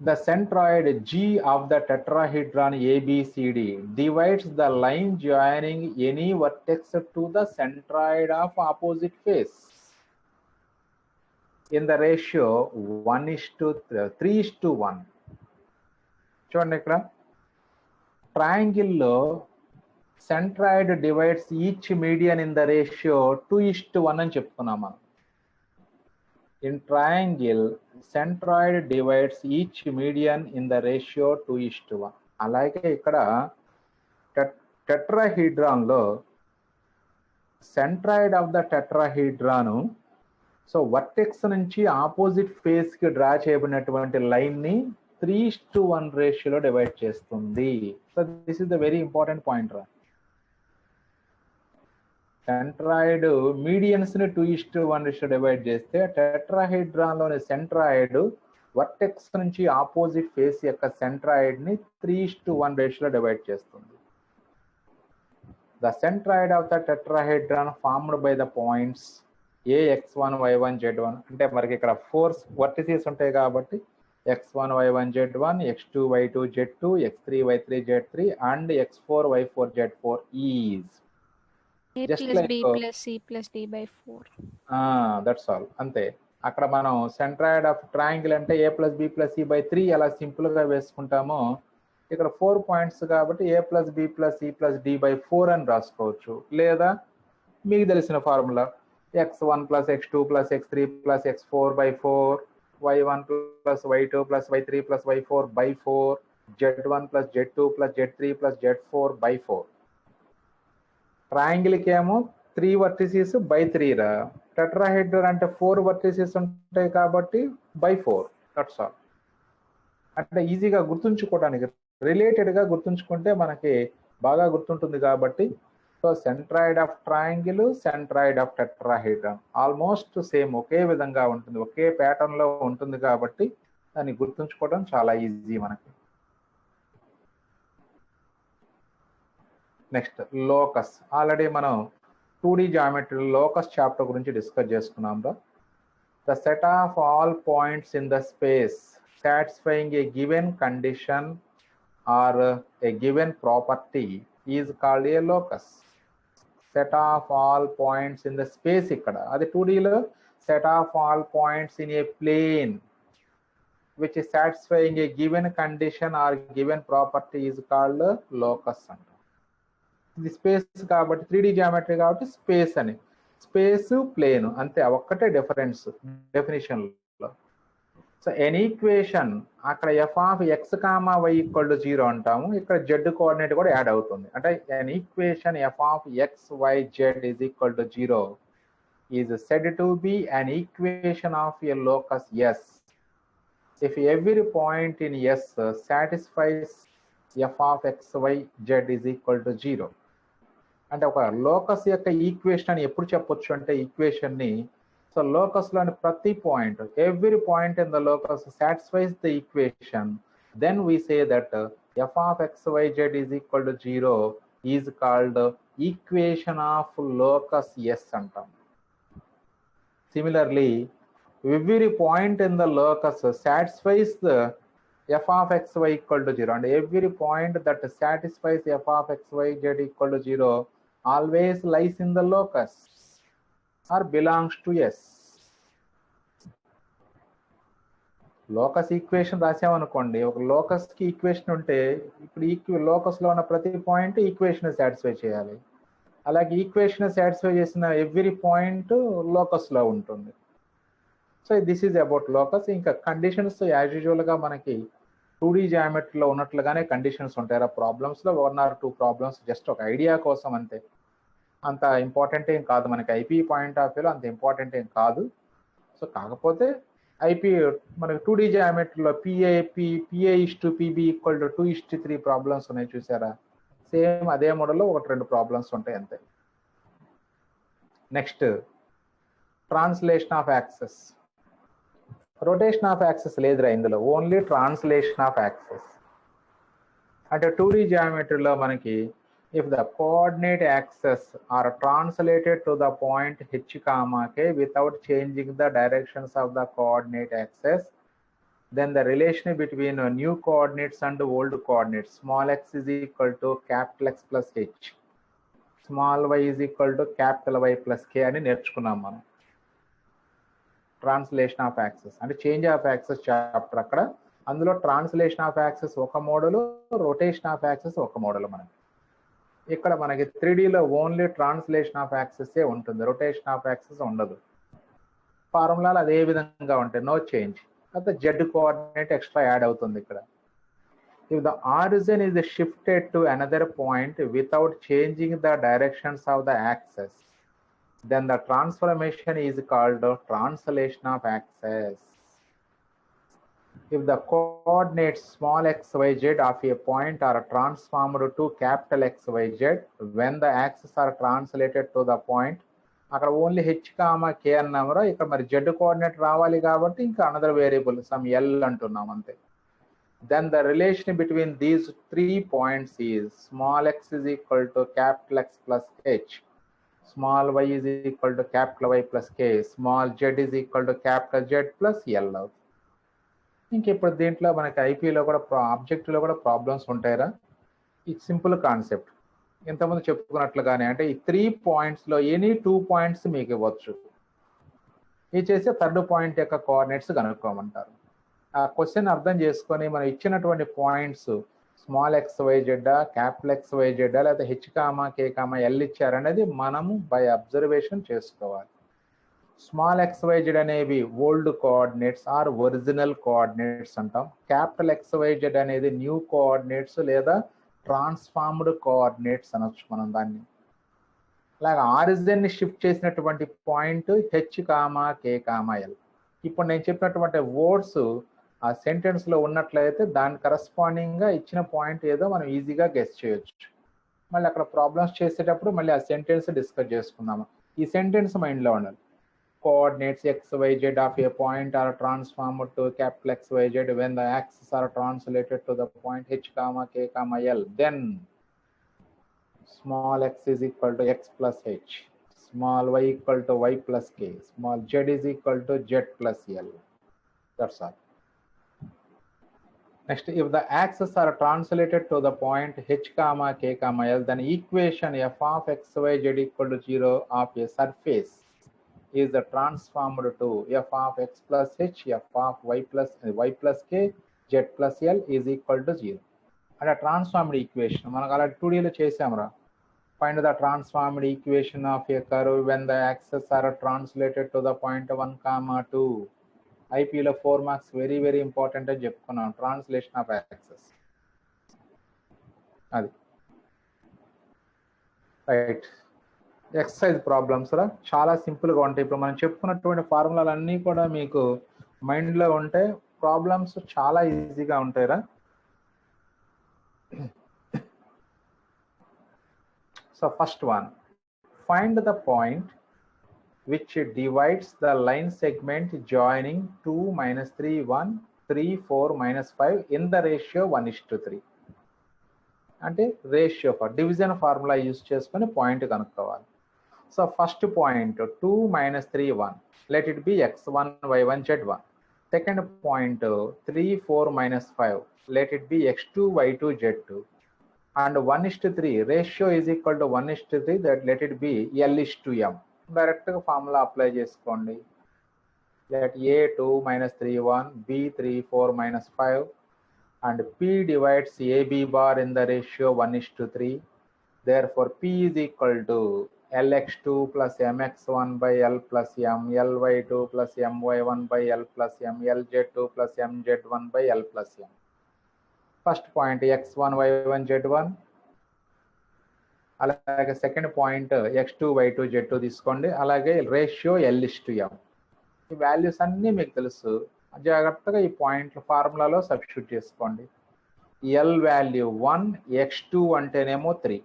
[SPEAKER 1] The centroid G of the tetrahedron ABCD divides the line joining any vertex to the centroid of opposite face in the ratio 1:3:1. చూడండి, ఇక్కడ triangle లో centroid divides each median in the ratio 2:1 అని చెప్పుకున్నాం మనం. In triangle, centroid divides each median in the ratio 2:1. అలాగే ఇక్కడ tetrahedron లో centroid of the tetrahedron so vertex నుంచి ఆపోజిట్ ఫేస్ కి డ్రా చేయబడినటువంటి లైన్ ని 3:1 రేషియోలో డివైడ్ చేస్తుంది. So this is the very important point రా. సెంట్రాయిడ్ మీడియన్స్ ని 2:1 రేషియో డివైడ్ చేస్తే టెట్రాహీడ్రాన్ లోని సెంట్రాయిడ్ వర్టెక్స్ నుంచి ఆపోజిట్ ఫేస్ యొక్క సెంట్రాయిడ్ ని 3:1 రేషియోలో డివైడ్ చేస్తుంది. The centroid of the tetrahedron formed by the points AX1 Y1 Z1 అంటే మనకి ఇక్కడ 4 వర్టిసెస్ ఉంటాయి కాబట్టి X1 Y1 Z1, X2 Y2 Z2, X3 Y3 Z3 and X4 Y4 Z4 is
[SPEAKER 3] A
[SPEAKER 1] just
[SPEAKER 3] plus
[SPEAKER 1] like
[SPEAKER 3] B plus C plus D by 4.
[SPEAKER 1] That's all. అంతే. అక్కడ మనం centroid of triangle అంటే A plus B plus C by 3 ఎలా simple గా వేసుకుంటామో ఇక్కడ 4 points కాబట్టి A plus B plus C plus D by 4 అని రాసుకోవచ్చు. లేదా మీకు తెలిసిన formula X1 plus X2 plus X3 plus X4 by 4, Y1 plus Y2 plus Y3 plus Y4 by 4, Z1 plus Z2 plus Z3 plus Z4 by 4. Triangle కి ఏమో 3 vertices by 3 రా. Tetrahedron అంటే 4 vertices ఉంటాయి కాబట్టి బై 4. That's all. అంటే ఈజీగా గుర్తుంచుకోవడానికి, related గా గుర్తుంచుకుంటే మనకి బాగా గుర్తుంటుంది కాబట్టి. So centroid of triangle, centroid of tetrahedron almost same, ఒకే విధంగా ఉంటుంది, ఒకే ప్యాటర్న్ లో ఉంటుంది కాబట్టి దాన్ని గుర్తుంచుకోవడం చాలా ఈజీ మనకి. Next locus. ఆల్రెడీ మనం 2D జామెట్రీ లోకస్ చాప్టర్ గురించి డిస్కస్ చేసుకున్నాం రా. The set of all points in the space satisfying a given condition or a given property is called a locus. Set of all points in the space, ఇక్కడ అది 2Dలో set of all points in a plane which is satisfying a given condition or given property is called locus అంట. ఇది space కాబట్టి 3D geometry కాబట్టి space అని, space plane అంతే, ఒక్కటే డిఫరెన్స్ డెఫినేషన్ లో. సో ఎన్ ఈక్వేషన్ అక్కడ f of x, y = 0 అంటాము, ఇక్కడ z కోఆర్డినేట్ కూడా యాడ్ అవుతుంది. అంటే ఎన్ equation f of x, y, z = 0 is said to be an equation of a locus S if every point in S satisfies f of x, y, z = 0. అంటే ఒక locus యొక్క equation అని ఎప్పుడు చెప్పొచ్చు అంటే ఈక్వేషన్ ని, సో లోకస్ లోని ప్రతి point, every point in the locus satisfies the equation, then we say that f of x, y, z = 0 is called equation of locus S అంటాం. Similarly every point in the locus satisfies the f of x, y = 0 and every point that satisfies f of x, y, z = 0 always lies in the locus or belongs to S. Locus equation రాసామనుకోండి, ఒక locus కి equation ఉంటే ఇప్పుడు locus లో ఉన్న ప్రతి point equation satisfy చేయాలి. అలాగే ఈక్వేషన్ సాటిస్ఫై చేసిన ఎవ్రీ పాయింట్ లోకస్ లో ఉంటుంది. So this is about locus. ఇంకా కండిషన్స్ యాజ్ యూజువల్ గా మనకి 2D జామెట్రీలో ఉన్నట్లుగానే కండిషన్స్ ఉంటాయి. ప్రాబ్లమ్స్ లో 1 or 2 ప్రాబ్లమ్స్ జస్ట్ ఒక ఐడియా కోసం అంతే, అంత ఇంపార్టెంట్ ఏం కాదు మనకి. ఐపీ పాయింట్ ఆఫ్ వ్యూలో అంత ఇంపార్టెంట్ ఏం కాదు. సో కాకపోతే ఐపీ మనకి 2D జామెట్రీలో PA:PB = 2:3 ప్రాబ్లమ్స్ ఉన్నాయి చూసారా, సేమ్ అదే మోడల్లో 1-2 ప్రాబ్లమ్స్ ఉంటాయి అంతే. Next translation of access. Rotation of access లేదురా ఇందులో, ఓన్లీ ట్రాన్స్లేషన్ ఆఫ్ యాక్సెస్. అంటే 2D geometryలో మనకి if the coordinate axes are translated to the point h comma k without changing the directions of the coordinate axis, then the relation between new coordinates and old coordinates, small x is equal to capital X plus h, small y is equal to capital Y plus k అని నేర్చుకున్నాం మనం. Translation of access అంటే change of access chapter. అక్కడ అందులో translation of access ఒక model, rotation of access ఒక model. మనకి ఇక్కడ మనకి 3Dలో ఓన్లీ ట్రాన్స్లేషన్ ఆఫ్ యాక్సెస్ ఉంటుంది, రొటేషన్ ఆఫ్ యాక్సెస్ ఉండదు. ఫార్ములాలు అదే విధంగా ఉంటాయి, నో చేంజ్. అయితే జెడ్ కోఆర్డినేట్ ఎక్స్ట్రా యాడ్ అవుతుంది ఇక్కడ. If the origin is shifted to another point without changing the directions of the axis, then the transformation is called translation of axis. If the coordinates small x, y, z of a point are transformed to capital X, y, z when the axes are translated to the point, అక్కడ only H comma కే అన్నామరా, ఇక్కడ మరి Z coordinate రావాలి కాబట్టి ఇంకా another variable some L అంటున్నాం అంతే. Then the relation between these 3 points is small x is equal to capital X plus h, small y is equal to capital Y plus k, small z is equal to capital Z plus L అవుతుంది. ఇంక ఇప్పుడు దీంట్లో మనకి ఐపీలో కూడా ఆబ్జెక్టివ్లో కూడా problems ఉంటాయిరా. ఇది simple concept, ఇంతకుముందు చెప్పుకున్నట్లుగానే. అంటే ఈ 3 పాయింట్స్లో ఎనీ 2 పాయింట్స్ మీకు ఇవ్వచ్చు, ఇది చేసి థర్డ్ పాయింట్ యొక్క కోఆర్డినేట్స్ కనుక్కోమంటారు. ఆ క్వశ్చన్ అర్థం చేసుకొని మనం ఇచ్చినటువంటి పాయింట్స్ స్మాల్ ఎక్స్ వై జెడ్డా, క్యాపిటల్ ఎక్స్ వై జెడ్డా, లేకపోతే h comma k comma l ఇచ్చారనేది మనము బై అబ్జర్వేషన్ చేసుకోవాలి. స్మాల్ ఎక్స్ వై జెడ్ అనేవి old coordinates or original coordinates అంటాం. క్యాపిటల్ ఎక్స్ వై జెడ్ అనేది న్యూ కోఆర్డినేట్స్ లేదా ట్రాన్స్ఫార్మ్డ్ కోఆర్డినేట్స్ అనొచ్చు మనం దాన్ని. అలాగే ఆరిజిన్ ని షిఫ్ట్ చేసినటువంటి point h comma k comma L. ఇప్పుడు నేను చెప్పినటువంటి వర్డ్స్ ఆ సెంటెన్స్ లో ఉన్నట్లయితే దాని కరస్పాండింగ్ గా ఇచ్చిన పాయింట్ ఏదో మనం ఈజీగా గెస్ చేయొచ్చు. మళ్ళీ అక్కడ ప్రాబ్లమ్స్ చేసేటప్పుడు మళ్ళీ ఆ సెంటెన్స్ డిస్కస్ చేసుకుందాము. ఈ సెంటెన్స్ మైండ్ లో ఉండాలి. Coordinates x, y, z of a point are transformed to capital X, y, z when the axes are translated to the point h comma k comma l. Then small x is equal to x plus h, small y equal to y plus k, small z is equal to z plus l. That's all. Next, if the axes are translated to the point h comma k comma l, then equation f of x, y, z equal to 0 of a surface is the transformed to f of x plus h, f of y plus k, z plus l is equal to 0. And a transformed equation మనకు అలా 2Dలో చేసామరా. Find the transformed equation of a curve when the axes are translated to the point 1 comma 2. ఐపీలో 4 marks very very important అని చెప్పుకున్నాం, translation of access. అది right. Exercise problems రా చాలా సింపుల్గా ఉంటాయి. ఇప్పుడు మనం చెప్పుకున్నటువంటి ఫార్ములాలు అన్నీ కూడా మీకు మైండ్లో ఉంటే ప్రాబ్లమ్స్ చాలా ఈజీగా ఉంటాయిరా. So first one, find the point which divides the line segment joining 2, -3, 1, 3, 4, -5 in the ratio 1:3. అంటే ratio for division formula use చేసుకొని పాయింట్ కనుక్కోవాలి. So first point 2, -3, 1, let it be x1, y1, z1. Second point 3, 4, -5, let it be x2, y2, z2. And 1:3 ratio is equal to 1:3, that let it be L:m. Direct formula apply చేసుకోండి. Let A2, -3, 1, B3, 4, -5 and P divides AB bar in the ratio 1:3. Therefore P is equal to Lx2 plus Mx1 by L plus M, Ly2 plus My1 by L plus M, Lz2 plus Mz1 by L plus M. First point x1, y1, z1. అలాగే second point x2, y2, z2 తీసుకోండి. అలాగే ratio L:m. ఈ values అన్నీ మీకు తెలుసు, జాగ్రత్తగా ఈ పాయింట్ల ఫార్ములాలో సబ్స్టిట్యూట్ చేసుకోండి. L వాల్యూ 1, x2 అంటేనేమో 3.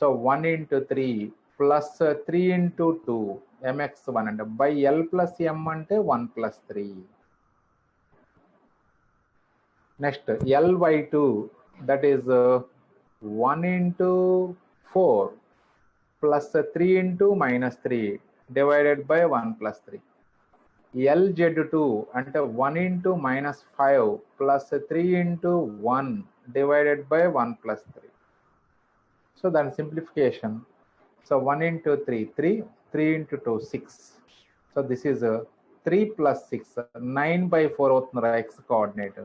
[SPEAKER 1] సో 1 × 3 plus 3 × 2 mx1 అంటే by L plus M అంటే 1 plus 3. Next, L/2, that is 1 into 4 plus 3 into minus 3 divided by 1 plus 3. LZ2 అంటే 1 into minus 5 plus 3 into 1 divided by 1 plus 3. So then simplification. So 1 into 3, 3, 3 into 2, 6. So this is 3 plus 6, 9 by 4 అవుతుంది x coordinate.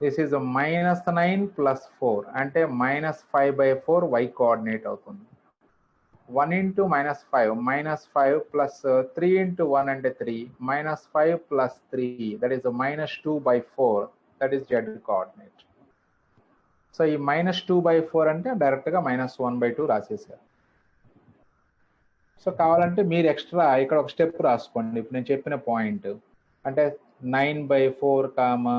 [SPEAKER 1] This is a minus 9 plus 4 అంటే minus 5 by 4 y coordinate అవుతుంది. 1 into minus 5 plus 3 into 1 అంటే 3, minus 5 plus 3, that is a minus 2 by 4, that is z coordinate. So ఈ minus 2 by 4 అంటే డైరెక్ట్గా minus 1 by 2 రాసేసారు. So కావాలంటే మీరు extra ఇక్కడ ఒక స్టెప్ రాసుకోండి. ఇప్పుడు నేను చెప్పిన పాయింట్ అంటే 9 by 4 comma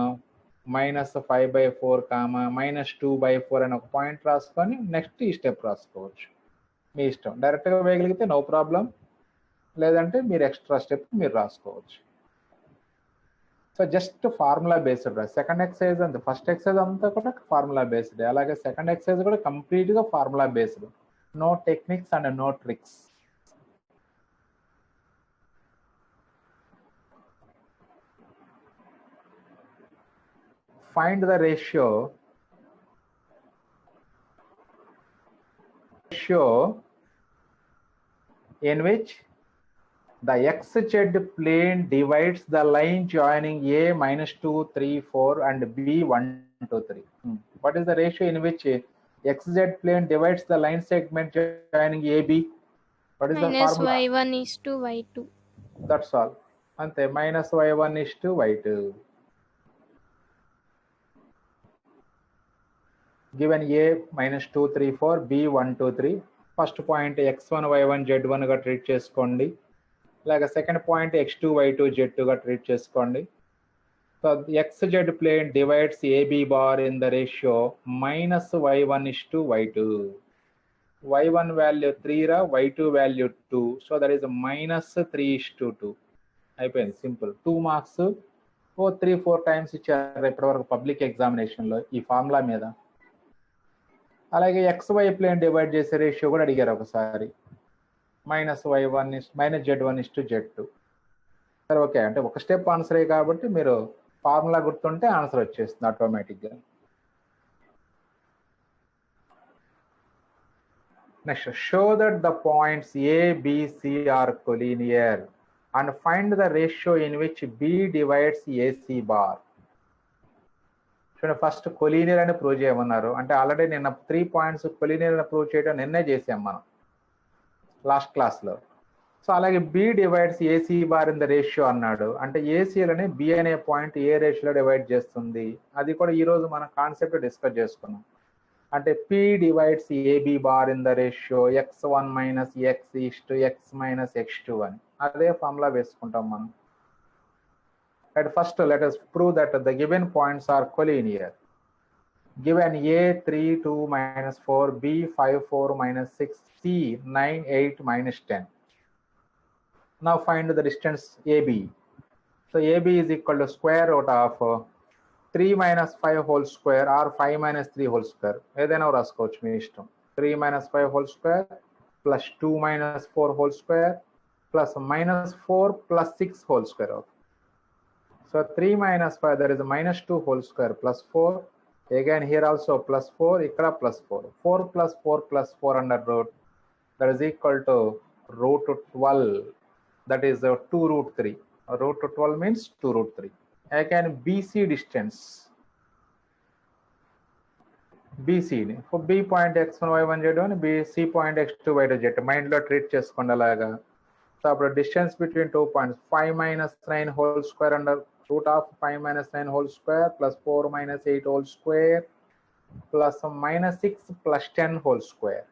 [SPEAKER 1] minus 5 by 4 comma minus 2 by 4 అని ఒక పాయింట్ రాసుకొని నెక్స్ట్ ఈ స్టెప్ రాసుకోవచ్చు. మీ ఇష్టం, డైరెక్ట్గా వేయగలిగితే నో ప్రాబ్లం, లేదంటే మీరు ఎక్స్ట్రా స్టెప్ మీరు రాసుకోవచ్చు. So just formula based. Second exercise అంతే, ఫస్ట్ ఎక్సర్సైజ్ అంతా కూడా ఫార్ములా బేస్డ్, అలాగే సెకండ్ ఎక్సర్సైజ్ కూడా కంప్లీట్గా formula based, no techniques and no tricks. Find the ratio in which the xz plane divides the line joining A minus 2, 3, 4 and B 1, 2, 3. What is the ratio in which xz plane divides the line segment joining AB? What is the formula?
[SPEAKER 2] Minus y1 is to y2.
[SPEAKER 1] That's all. Ante minus y1 is to y2. Given A minus 2, 3, 4, B 1, 2, 3. First point x1, y1, z1 గా treat చేసుకోండి. అలాగే second point x2, y2, z2 గా treat చేసుకోండి. So xz plane divides AB bar in the ratio minus y1 is to y2. y1 value 3 రా, y2 value 2. So that is minus 3 is to 2. అయిపోయింది, simple. 2 marks 3-4 times ఇచ్చారు ఇప్పటివరకు public ఎగ్జామినేషన్లో ఈ formula మీద. అలాగే XY ప్లేన్ డివైడ్ చేసే ratio కూడా అడిగారు ఒకసారి, minus y1 minus z1 is to z2. సరే ఓకే, అంటే ఒక స్టెప్ ఆన్సరే కాబట్టి మీరు ఫార్ములా గుర్తుంటే ఆన్సర్ వచ్చేస్తుంది ఆటోమేటిక్గా. Next, show that the points A, B, C are collinear and find the ratio in which B divides AC bar. First collinear అని prove చేయమన్నారు, అంటే ఆల్రెడీ నిన్న 3 పాయింట్స్ కొలీనియర్ అని ప్రూవ్ చేయడం నిన్నే చేసాం మనం లాస్ట్ క్లాస్లో. సో అలాగే B divides AC bar in the ratio అన్నాడు, అంటే ఏసీలని బి అనే పాయింట్ ఏ రేషియోలో డివైడ్ చేస్తుంది, అది కూడా ఈరోజు మనం కాన్సెప్ట్ డిస్కస్ చేసుకున్నాం. అంటే P divides AB bar in the ratio x1 minus x is to x minus x2 అని అదే ఫార్ములా వేసుకుంటాం మనం. At first, let us prove that the given points are collinear. Given A 3, 2, minus 4, B 5, 4, minus 6, C 9, 8, minus 10. Now find the distance AB. So AB is equal to square root of 3 minus 5 whole square or 5 minus 3 whole square. ఏదైనా రాసుకోవచ్చు మీ ఇష్టం. 3 minus 5 whole square plus 2 minus 4 whole square plus minus 4 plus 6 whole square. So 3 minus 5, there is a minus 2 whole square plus 4. Again here also plus 4, ikkada plus 4. 4 plus 4 plus 4 under root, that is equal to root 12. That is 2 root 3. Root 12 means 2 root 3. Again BC distance. BC for B point x1, y1, z1, B C point x2, y2, z2. Mind lo treat cheskondi alaga. So appudu distance between 2 points 5 minus 9 whole square under root of 5 minus 9 whole square plus 4 minus 8 whole square plus minus 6 plus 10 whole square.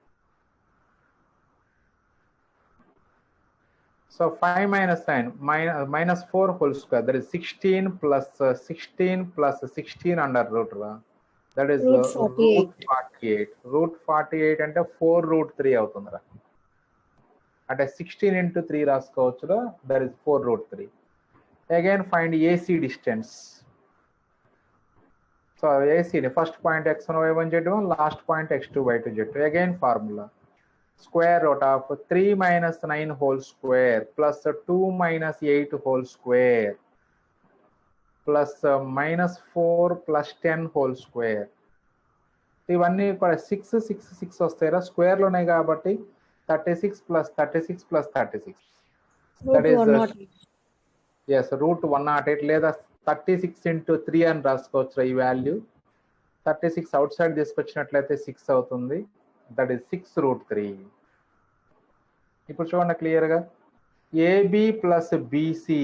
[SPEAKER 1] So 5 minus 9 minus 4 whole square, that is 16 plus 16 plus 16 under root. That is root 48. Root 48 అంటే 4 root 3 అవుతుందిరా, అంటే 16 into 3 రాసుకోవచ్చురా, that is 4 root 3. Again find AC distance. So ఏసీని first point x1 y1 z1, last point x2 y2 z2. Again formula square root of 3 minus 9 whole square plus 2 minus 8 whole square plus minus 4 plus 10 whole square. ఇవన్నీ కూడా 6 6 6 వస్తాయిరా square లో ఉన్నాయి కాబట్టి 36 plus 36 plus 36 that is yes root 108 లేదా 36 into 3 అని రాసుకోవచ్చు ఈ value. 36 out side తీసుకొచ్చినట్లయితే 6 అవుతుంది. That is 6 root 3. ఇప్పుడు చూడండి క్లియర్గా AB plus BC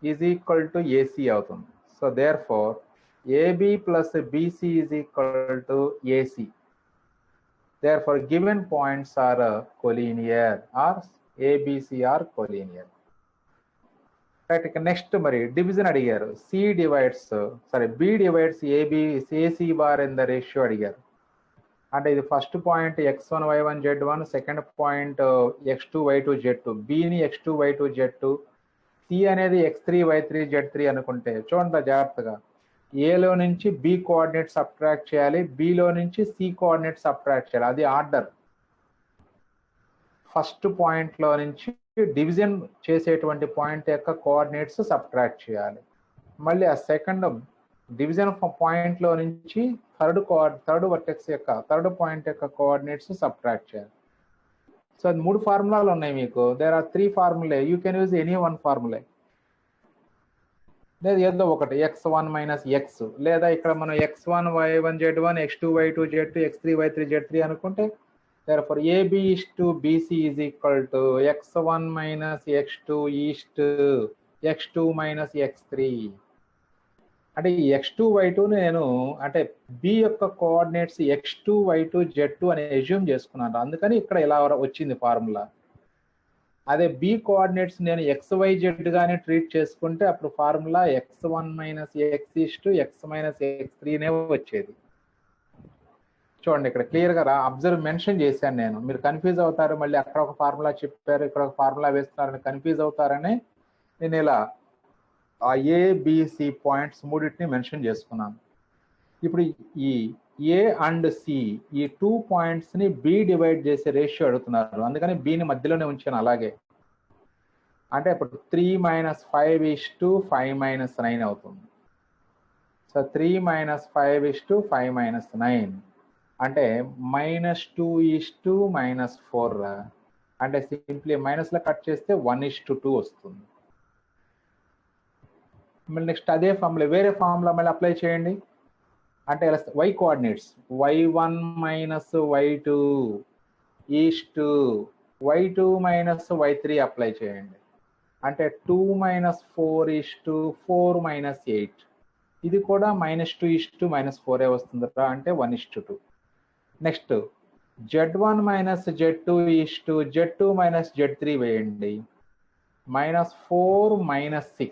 [SPEAKER 1] is equal to AC అవుతుంది. So therefore AB plus BC is equal to AC. Therefore given points are collinear or ABC are collinear. Right, ఇక next మరి division అడిగారు. B divides AC bar in the ratio అడిగారు. అంటే ఇది first point x1 y1 z1, second point x2 y2 z2, బిని x2 y2 z2, C అనేది x3 y3 z3 అనుకుంటే చూడండి జాగ్రత్తగా ఏలో నుంచి బి కోఆర్డినేట్ సబ్ట్రాక్ట్ చేయాలి, బిలో నుంచి సి కోఆర్డినేట్ సబ్ట్రాక్ట్ చేయాలి. అది ఆర్డర్. ఫస్ట్ పాయింట్లో నుంచి డివిజన్ చేసేటువంటి పాయింట్ యొక్క కోఆర్డినేట్స్ సబ్ట్రాక్ట్ చేయాలి. మళ్ళీ ఆ సెకండ్ డివిజన్ పాయింట్లో నుంచి థర్డ్ వర్టెక్స్ యొక్క థర్డ్ పాయింట్ యొక్క కోఆర్డినేట్స్ సబ్ట్రాక్ట్ చేయాలి. సో అది 3 ఫార్ములాలు ఉన్నాయి మీకు. There are 3 formulae. You can use any one formulae, లేదా ఏదో ఒకటి x1 మైనస్ ఎక్స్, లేదా ఇక్కడ మనం x1 y1 z1, x2 y2 z2, x3 y3 z3 అనుకుంటే therefore AB is to BC is equal to x1 minus x2 is to x2 minus x3. అంటే ఈ x2 y2 నేను అంటే బి యొక్క coordinates x2 y2 z2 అని assume చేసుకున్నాను, అందుకని ఇక్కడ ఇలా వచ్చింది ఫార్ములా. అదే బి కోఆర్డినేట్స్ నేను xyz గానే ట్రీట్ చేసుకుంటే అప్పుడు formula x1 minus X is to x minus x3 నే వచ్చేది. చూడండి ఇక్కడ క్లియర్గా అబ్జర్వ్ మెన్షన్ చేశాను నేను. మీరు కన్ఫ్యూజ్ అవుతారు, మళ్ళీ అక్కడ ఒక ఫార్ములా చెప్పారు ఇక్కడ ఒక ఫార్ములా వేస్తున్నారని కన్ఫ్యూజ్ అవుతారని నేను ఇలా ఆ ఏబిసి పాయింట్స్ మూడింటిని మెన్షన్ చేసుకున్నాను. ఇప్పుడు ఈ ఏ అండ్ సి ఈ 2 పాయింట్స్ని బి డివైడ్ చేసే రేషియో అడుగుతున్నారు, అందుకని బిని మధ్యలోనే ఉంచాను అలాగే. అంటే ఇప్పుడు 3 మైనస్ 5 ఈస్ టు 5 మైనస్ 9 అవుతుంది. So 3 minus 5 is to 5 minus 9 అంటే -2 ఈస్ టు -4. అంటే సింప్లీ మైనస్లో కట్ చేస్తే 1:2 వస్తుంది. మళ్ళీ నెక్స్ట్ అదే ఫార్ములా వేరే ఫార్ములా మళ్ళీ అప్లై చేయండి. అంటే y coordinates y1 minus y2 is to y2 minus y3 apply చేయండి. అంటే 2 మైనస్ 4 ఈస్ టు 4 మైనస్ 8. ఇది కూడా -2 ఈస్ టు -4 వస్తుందా అంటే 1:2. Next z1 minus z2 is to z2 minus z3 వేయండి. -4 -6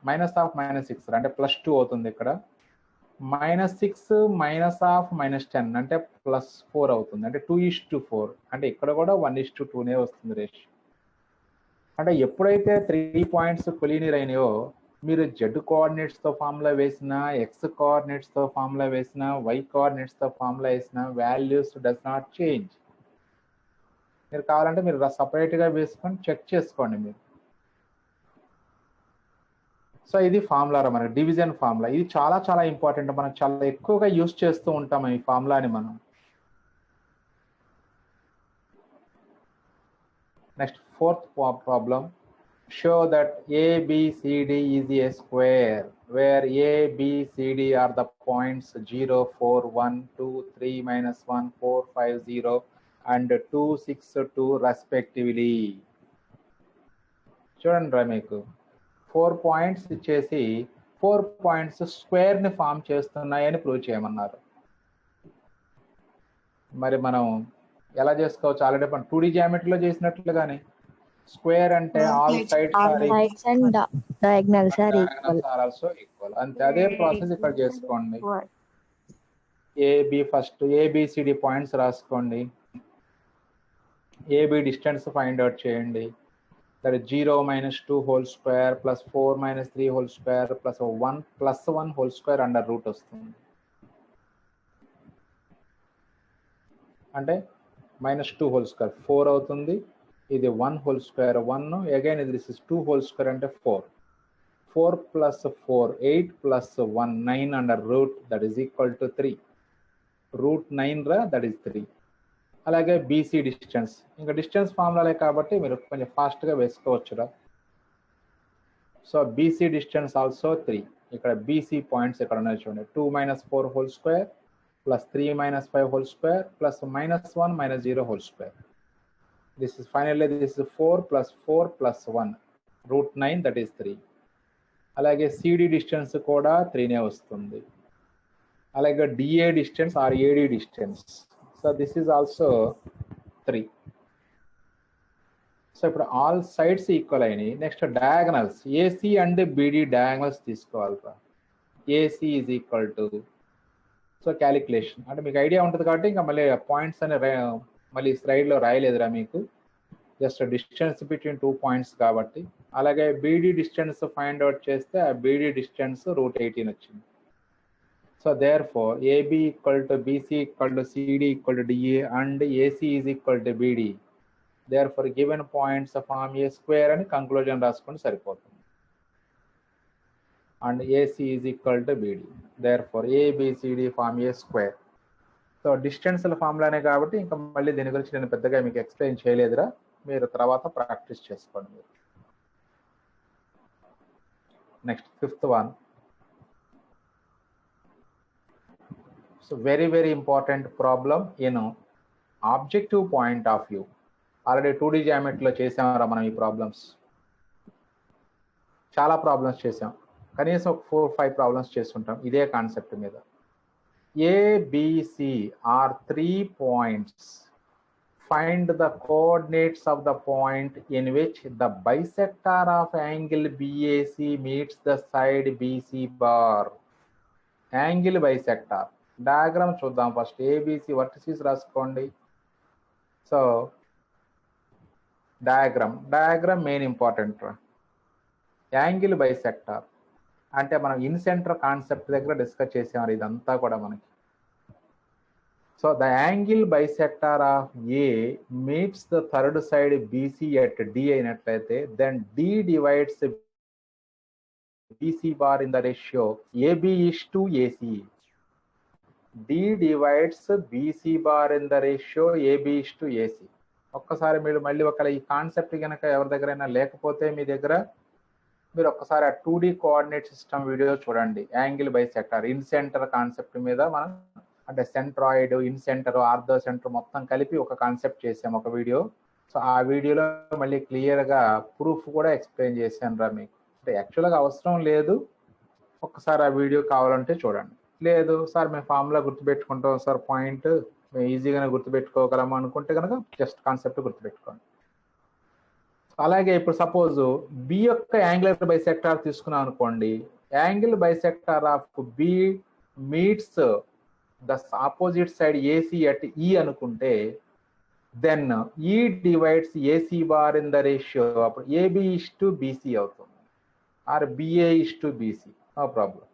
[SPEAKER 1] మైనస్ ఆఫ్ -6 అంటే +2 అవుతుంది. ఇక్కడ -6 మైనస్ ఆఫ్ -10 అంటే +4 అవుతుంది. అంటే 2:4 అంటే ఇక్కడ కూడా 1:2 వస్తుంది రేషియో. అంటే ఎప్పుడైతే 3 పాయింట్స్ కొలీనియర్ అయినాయో మీరు z కోఆర్డినేట్స్తో ఫార్ములా వేసినా, x కోఆర్డినేట్స్తో ఫార్ములా వేసినా, y కోఆర్డినేట్స్తో ఫార్ములా వేసినా వాల్యూస్ డస్ నాట్ చేంజ్. మీరు కావాలంటే మీరు సపరేట్గా వేసుకొని చెక్ చేసుకోండి మీరు. సో ఇది ఫార్ములా మనకి డివిజన్ ఫార్ములా. ఇది చాలా చాలా ఇంపార్టెంట్, మనం చాలా ఎక్కువగా యూజ్ చేస్తూ ఉంటాం ఈ ఫార్ములాని మనం. Next 4th problem. Show that ABCD is a square where ABCD are the points 0, 4, 1, 2, 3, -1, 4, 5, 0 and 2, 6, 2 respectively. చూడండి మీకు 4 పాయింట్స్ ఇచ్చేసి 4 పాయింట్స్ స్క్వేర్ని ఫామ్ చేస్తున్నాయని ప్రూవ్ చేయమన్నారు. మరి మనం ఎలా చేసుకోవచ్చు? ఆల్రెడీ మనం 2D జామెట్రీలో చేసినట్లుగానే స్క్వేర్ అంటే all sides
[SPEAKER 3] and diagonals are
[SPEAKER 1] also equal. అంతే, అదే ప్రాసెస్ ఇక్కడ చేసుకోండి. ఏబి ఫస్ట్ ఏబిసిడి పాయింట్స్ రాసుకోండి. ఏబి డిస్టెన్స్ ఫైండ్ అవుట్ చేయండి. That 0 - 2 whole square +4 - 3 whole square +1 +1 whole square under root వస్తుంది. అంటే -2 హోల్ స్క్వేర్ 4 అవుతుంది. ఇది 1 హోల్ స్క్వేర్ 1, అగైన్ ఇది దిస్ ఇస్ 2 హోల్ స్క్వేర్ అంటే 4. 4 + 4 8 + 1 9 under root that is equal to 3. Root 9 రా that is 3. అలాగే BC distance, ఇంకా డిస్టెన్స్ ఫార్ములాలే కాబట్టి మీరు కొంచెం ఫాస్ట్గా వేసుకోవచ్చురా. So BC distance also 3. ఇక్కడ బీసీ పాయింట్స్ ఇక్కడ ఉన్నాయి చూడండి. 2 - 4 whole square plus 3 - 5 whole square plus -1 - 0 whole square. This is finally this is 4 + 4 + 1 root 9 that is 3. అలాగే సిడి డిస్టెన్స్ కూడా 3నే వస్తుంది. అలాగే DA distance or AD distance, so this is also 3. So ఇప్పుడు ఆల్ సైడ్స్ ఈక్వల్ అయినాయి. Next diagonals AC and BD diagonals తీసుకోవాలిరా. AC is equal to, so calculation అంటే మీకు ఐడియా ఉంటుంది కాబట్టి ఇంకా మళ్ళీ పాయింట్స్ అని మళ్ళీ స్లైడ్లో రాయలేదురా మీకు, జస్ట్ డిస్టెన్స్ బిట్వీన్ 2 పాయింట్స్ కాబట్టి. అలాగే బీడీ డిస్టెన్స్ ఫైండ్ అవుట్ చేస్తే ఆ బీడీ డిస్టెన్స్ రూట్ 18 వచ్చింది. So therefore AB equal to BC equal to CD equal to DA and AC is equal to BD. Therefore given points form a square అని conclusion రాసుకుంటే సరిపోతుంది. And AC is equal to BD, therefore ABCD form a square. So డిస్టెన్స్ల ఫార్ములానే కాబట్టి ఇంకా మళ్ళీ దీని గురించి నేను పెద్దగా మీకు ఎక్స్ప్లెయిన్ చేయలేదురా, మీరు తర్వాత ప్రాక్టీస్ చేసుకోండి. Next 5th one. So very important problem in objective point of view. Already 2D జామెట్రీలో చేసామరా మనం ఈ ప్రాబ్లమ్స్. చాలా ప్రాబ్లమ్స్ చేసాం, కనీసం ఒక 4-5 ప్రాబ్లమ్స్ చేస్తుంటాం ఇదే కాన్సెప్ట్ మీద. ABC are 3 points. Find the coordinates of the point in which the bisector of angle BAC meets the side BC bar. Angle bisector diagram చూద్దాం ఫస్ట్. ఏబిసి వర్టిసిస్ రాసుకోండి. So diagram main important. Angle bisector అంటే మనం incentre concept దగ్గర discuss చేసాం ఇదంతా కూడా మనకి. So the angle bisector of A meets the third side BC at D అయినట్లయితే then D divides BC bar in the ratio AB is to AC. D divides BC bar in the ratio AB is to AC. ఒక్కసారి మీరు మళ్ళీ ఒకవేళ ఈ concept కనుక ఎవరి దగ్గరైనా లేకపోతే మీ దగ్గర, మీరు ఒక్కసారి ఆ 2D కోఆర్డినేట్ సిస్టమ్ వీడియో చూడండి. Angle bisector in centre concept మీద మనం అంటే centroid, in centre, ortho centre మొత్తం కలిపి ఒక కాన్సెప్ట్ చేసాం ఒక వీడియో. సో ఆ వీడియోలో మళ్ళీ క్లియర్గా ప్రూఫ్ కూడా ఎక్స్ప్లెయిన్ చేశాను రా మీకు. అంటే యాక్చువల్గా అవసరం లేదు, ఒక్కసారి ఆ వీడియో కావాలంటే చూడండి. లేదు సార్ మేము ఫార్ములా గుర్తుపెట్టుకుంటాం సార్, పాయింట్ మేము ఈజీగానే గుర్తుపెట్టుకోగలము అనుకుంటే కనుక జస్ట్ కాన్సెప్ట్ గుర్తుపెట్టుకోండి. అలాగే ఇప్పుడు సపోజ్ బి యొక్క యాంగులర్ బైసెక్టార్ తీసుకున్నాం అనుకోండి. Angle bisector of B meets the opposite side AC at E అనుకుంటే then E divides AC bar in the ratio. అప్పుడు ఏబి ఈస్ టు బీసీ అవుతుంది, or BA is to BC, no problem.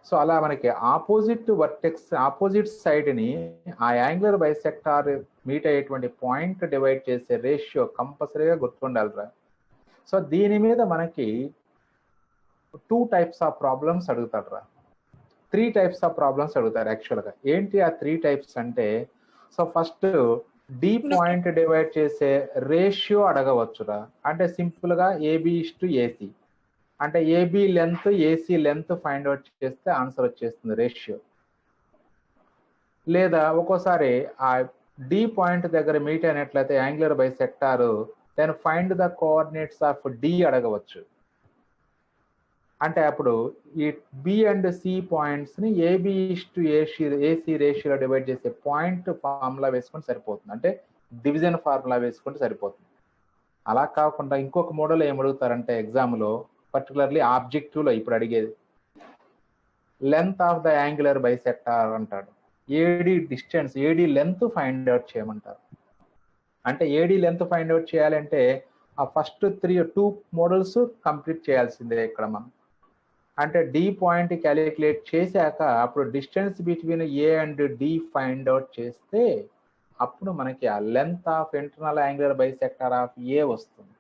[SPEAKER 1] So అలా మనకి opposite vertex opposite సైడ్ని ఆ angular bisector meet అయ్యేటువంటి point divide చేసే ratio కంపల్సరీగా గుర్తుండాలిరా. సో దీని మీద మనకి 2 types ఆఫ్ ప్రాబ్లమ్స్ అడుగుతాడు రా. 3 types ఆఫ్ ప్రాబ్లమ్స్ అడుగుతారు యాక్చువల్గా. ఏంటి ఆ 3 types అంటే, so first D point divide చేసే రేషియో అడగవచ్చురా. అంటే సింపుల్గా ఏబి ఈస్ టు ఏసీ అంటే AB length AC length find out చేస్తే ఆన్సర్ వచ్చేస్తుంది రేషియో. లేదా ఒక్కోసారి ఆ డి పాయింట్ దగ్గర మీట్ అయినట్లయితే angular bisector, then find the coordinates of D అడగవచ్చు. అంటే అప్పుడు ఈ బి అండ్ సి పాయింట్స్ని ఏబి ఈస్ టు ఏసీ రేషియోలో డివైడ్ చేసే పాయింట్ ఫార్ములా వేసుకుంటే సరిపోతుంది, అంటే డివిజన్ ఫార్ములా వేసుకుంటే సరిపోతుంది. అలా కాకుండా ఇంకొక మోడల్ ఏం అడుగుతారంటే ఎగ్జామ్లో, పర్టికులర్లీ ఆబ్జెక్టివ్లో ఇప్పుడు అడిగేది length of the angular bisector అంటాడు. AD distance, AD length find out చేయమంటారు. అంటే ఏడి లెంత్ ఫైండ్ అవుట్ చేయాలంటే ఆ ఫస్ట్ 2 మోడల్స్ కంప్లీట్ చేయాల్సిందే ఇక్కడ మనం. అంటే డి పాయింట్ క్యాలిక్యులేట్ చేశాక అప్పుడు distance between A and D find out చేస్తే అప్పుడు మనకి ఆ length of internal angular bisector of A వస్తుంది.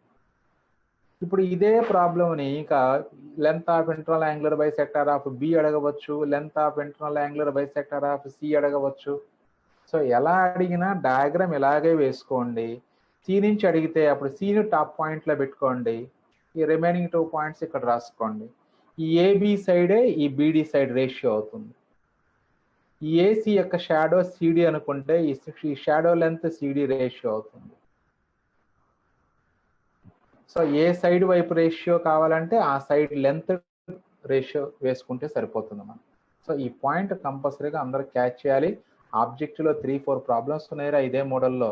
[SPEAKER 1] ఇప్పుడు ఇదే ప్రాబ్లమ్ని ఇంకా length of internal angular bisector of B అడగవచ్చు, length of internal angular bisector of C అడగవచ్చు. సో ఎలా అడిగినా డయాగ్రామ్ ఇలాగే వేసుకోండి. సి నుంచి అడిగితే అప్పుడు సిని టాప్ పాయింట్లో పెట్టుకోండి, ఈ రిమైనింగ్ 2 పాయింట్స్ ఇక్కడ రాసుకోండి. ఈ ఏబి సైడే ఈ బిడి సైడ్ రేషియో అవుతుంది. ఈ ఏసీ యొక్క షాడో సిడి అనుకుంటే ఈ షాడో లెంత్ సిడి రేషియో అవుతుంది. సో ఏ సైడ్ వైపు రేషియో కావాలంటే ఆ సైడ్ లెంత్ రేషియో వేసుకుంటే సరిపోతుంది మనం. సో ఈ పాయింట్ కంపల్సరీగా అందరూ క్యాచ్ చేయాలి. ఆబ్జెక్టివ్లో 3-4 ప్రాబ్లమ్స్ ఉన్నాయిరా ఇదే మోడల్లో.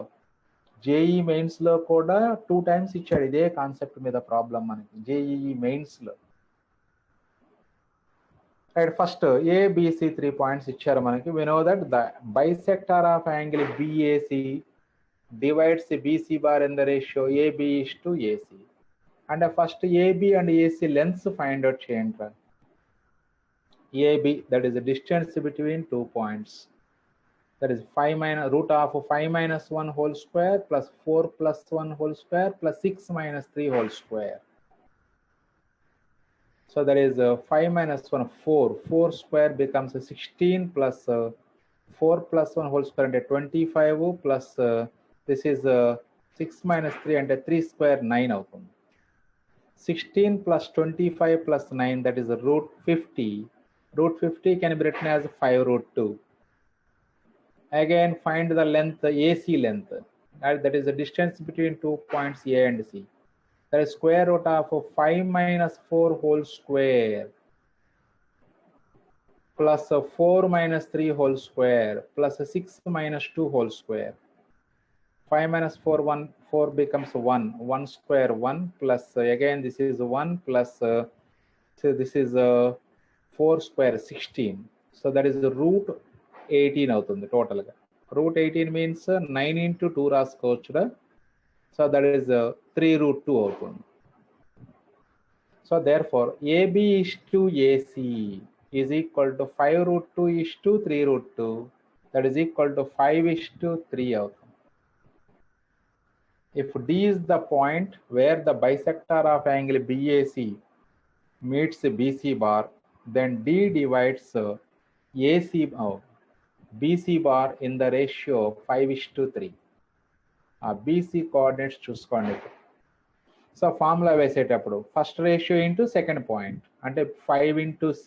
[SPEAKER 1] జేఈ మెయిన్స్లో కూడా 2 times ఇచ్చాడు ఇదే కాన్సెప్ట్ మీద ప్రాబ్లం మనకి జేఈఈ మెయిన్స్లో. రైట్, ఫస్ట్ ఏబిసి 3 points ఇచ్చారు మనకి. We know that the bisector of angle BAC divides BC bar in the ratio AB is to AC. And first AB and AC lengths find out చేయండి. AB, that is the distance between 2 points. That is 5 minus root of 5 minus 1 whole square plus 4 plus 1 whole square plus 6 minus 3 whole square. So that is 5 minus 1, 4. 4 square becomes 16 plus 4 plus 1 whole square and 25 plus this is 6 minus 3 and 3 square 9 అవుతుంది. 16 plus 25 plus 9, that is root 50. Root 50 can be written as 5 root 2. Again find the length, AC length, that is the distance between 2 points A and C. That is square root of 5 minus 4 whole square plus 4 minus 3 whole square plus 6 minus 2 whole square. 5 minus 4, 1, 4 becomes 1. 1 square 1 plus again this is 1 plus so this is 4 square 16. So that is the root 18 అవుతుంది total గా. Root 18 means 9 into 2 రాసుకోవచ్చురా. So that is 3 root 2 అవుతుంది. So therefore AB is to AC is equal to 5 root 2 is to 3 root 2, that is equal to 5 is to 3 అవుతుంది. If D is the point where the bisector of angle BAC meets BC bar, then D divides AC BC bar in the ratio 5:3. BC coordinates చూసుకోండి. So formula వేసేటప్పుడు first ratio into second point అంటే 5 into C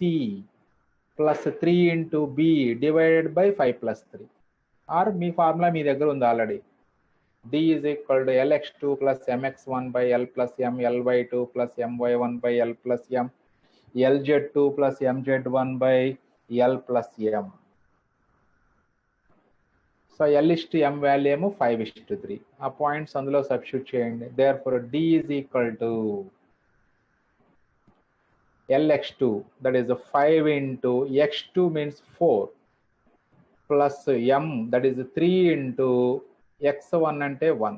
[SPEAKER 1] plus 3 into B divided by 5 plus 3. Or మీ formula మీ దగ్గర ఉంది already. D is equal to LX2 plus MX1 by L plus M, LY2 plus MY1 by L plus M, LZ2 plus MZ1 by L plus M. So L is to M value ఏమో 5:3. ఆ points అందులో substitute చేయండి. Therefore D is equal to LX2, that is 5 into X2 means 4 plus M, that is 3 into x1 అంటే 1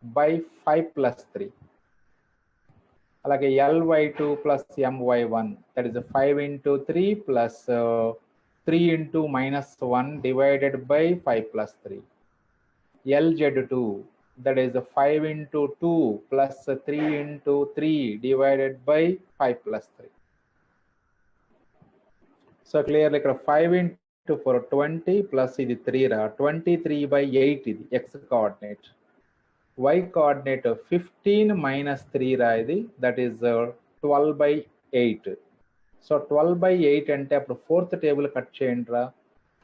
[SPEAKER 1] by 5 plus 3. అలాగే ly2 plus my1, that is 5 into 3 plus 3 into minus 1 divided by 5 plus 3. lz2, that is 5 into 2 plus 3 into 3 divided by 5 plus 3. So clearly ఇక్కడ 5 into 4 20 plus ఇది 3 రా 23 by 8 ఇది x coordinate. Y coordinate 15 minus 3 రా ఇది, that is 12 by 8. So 12 by 8 అంటే అప్పుడు fourth table cut చేయండి రా.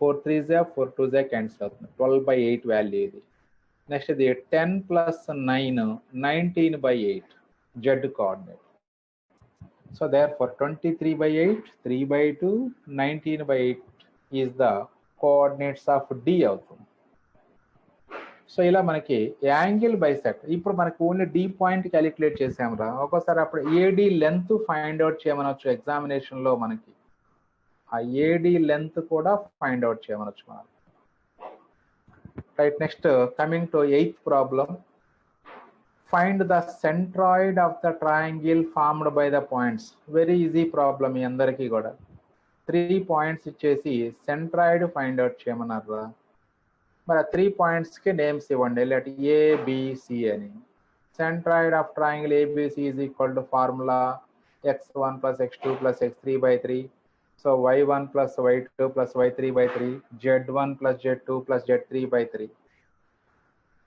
[SPEAKER 1] 4 3s 4 2s క్యాన్సిల్ అవుతుంది. 12 by 8 వాల్యూ ఇది. నెక్స్ట్ ఇది 10 plus 9 19 by 8 z coordinate. So therefore 23 by 8, 3 by 2, 19 by 8 is the coordinates of D అవుతుంది. సో ఇలా మనకి యాంగిల్ బైసెక్ట్ ఇప్పుడు మనకి ఓన్లీ డి పాయింట్ క్యాలిక్యులేట్ చేసాం రా. ఒక్కోసారి అప్పుడు ఏడి లెంత్ ఫైండ్ అవుట్ చేయమనొచ్చు ఎగ్జామినేషన్ లో. మనకి ఆ ఏడి లెంత్ కూడా ఫైండ్ అవుట్ చేయమనొచ్చు మనం. Right, next coming to 8th problem. Find the centroid of the triangle formed by the points. Very easy problem మీ అందరికీ కూడా. 3 పాయింట్స్ ఇచ్చేసి సెంట్రాయిడ్ ఫైండ్ అవుట్ చేయమన్నారు. మరి 3 పాయింట్స్కి నేమ్స్ ఇవ్వండి. లెట్ ఏబిసి అని. Centroid of triangle ABC is equal to formula x1 plus x2 plus x3 by 3. So y1 plus y2 plus y3 by 3, z1 plus z2 plus z3 by 3.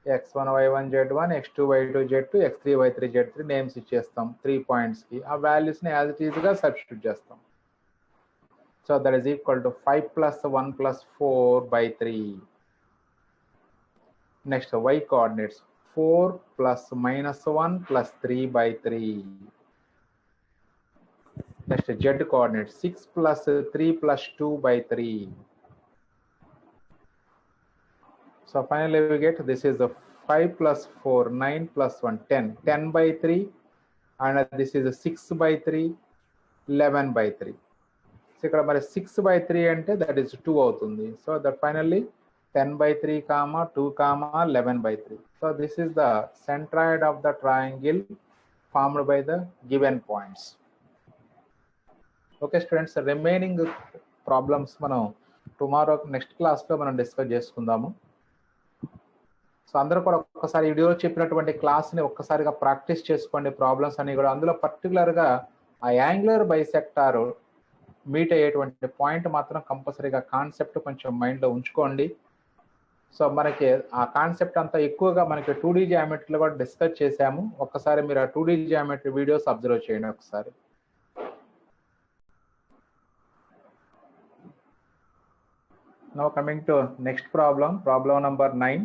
[SPEAKER 1] x1 y1 z1, x2 y2 z2, x3 y3 z3 names ఇచ్చేస్తాం 3 పాయింట్స్కి. ఆ వాల్యూస్ని as it ఈజ్గా substitute చేస్తాం. So that is equal to 5 plus 1 plus 4 by 3. Next y coordinates 4 plus minus 1 plus 3 by 3. Next z coordinates 6 plus 3 plus 2 by 3. So finally we get this is a 5 plus 4, 9 plus 1, 10. 10 by 3 and this is a 6 by 3, 11 by 3. So ఇక్కడ మరి 6 by 3 అంటే that is 2 అవుతుంది. So that finally 10 by 3 comma 2 comma 11 by 3. So this is the centroid of the triangle formed by the given points. Okay students, remaining problems మనం tomorrow next క్లాస్లో మనం discuss చేసుకుందాము. So అందరూ కూడా ఒక్కసారి వీడియోలో చెప్పినటువంటి క్లాస్ని ఒక్కసారిగా ప్రాక్టీస్ చేసుకోండి. ప్రాబ్లమ్స్ అన్ని కూడా అందులో పర్టికులర్గా ఆ యాంగులర్ బైసెక్టార్ మీట్ అయ్యేటువంటి పాయింట్ మాత్రం కంపల్సరీగా కాన్సెప్ట్ కొంచెం మైండ్లో ఉంచుకోండి. సో మనకి ఆ కాన్సెప్ట్ అంతా ఎక్కువగా మనకి 2D జియోమెట్రీలో కూడా డిస్కస్ చేశాము. ఒక్కసారి మీరు ఆ 2D జియోమెట్రీ వీడియోస్ అబ్జర్వ్ చేయండి ఒకసారి. Now coming to next problem, problem number 9.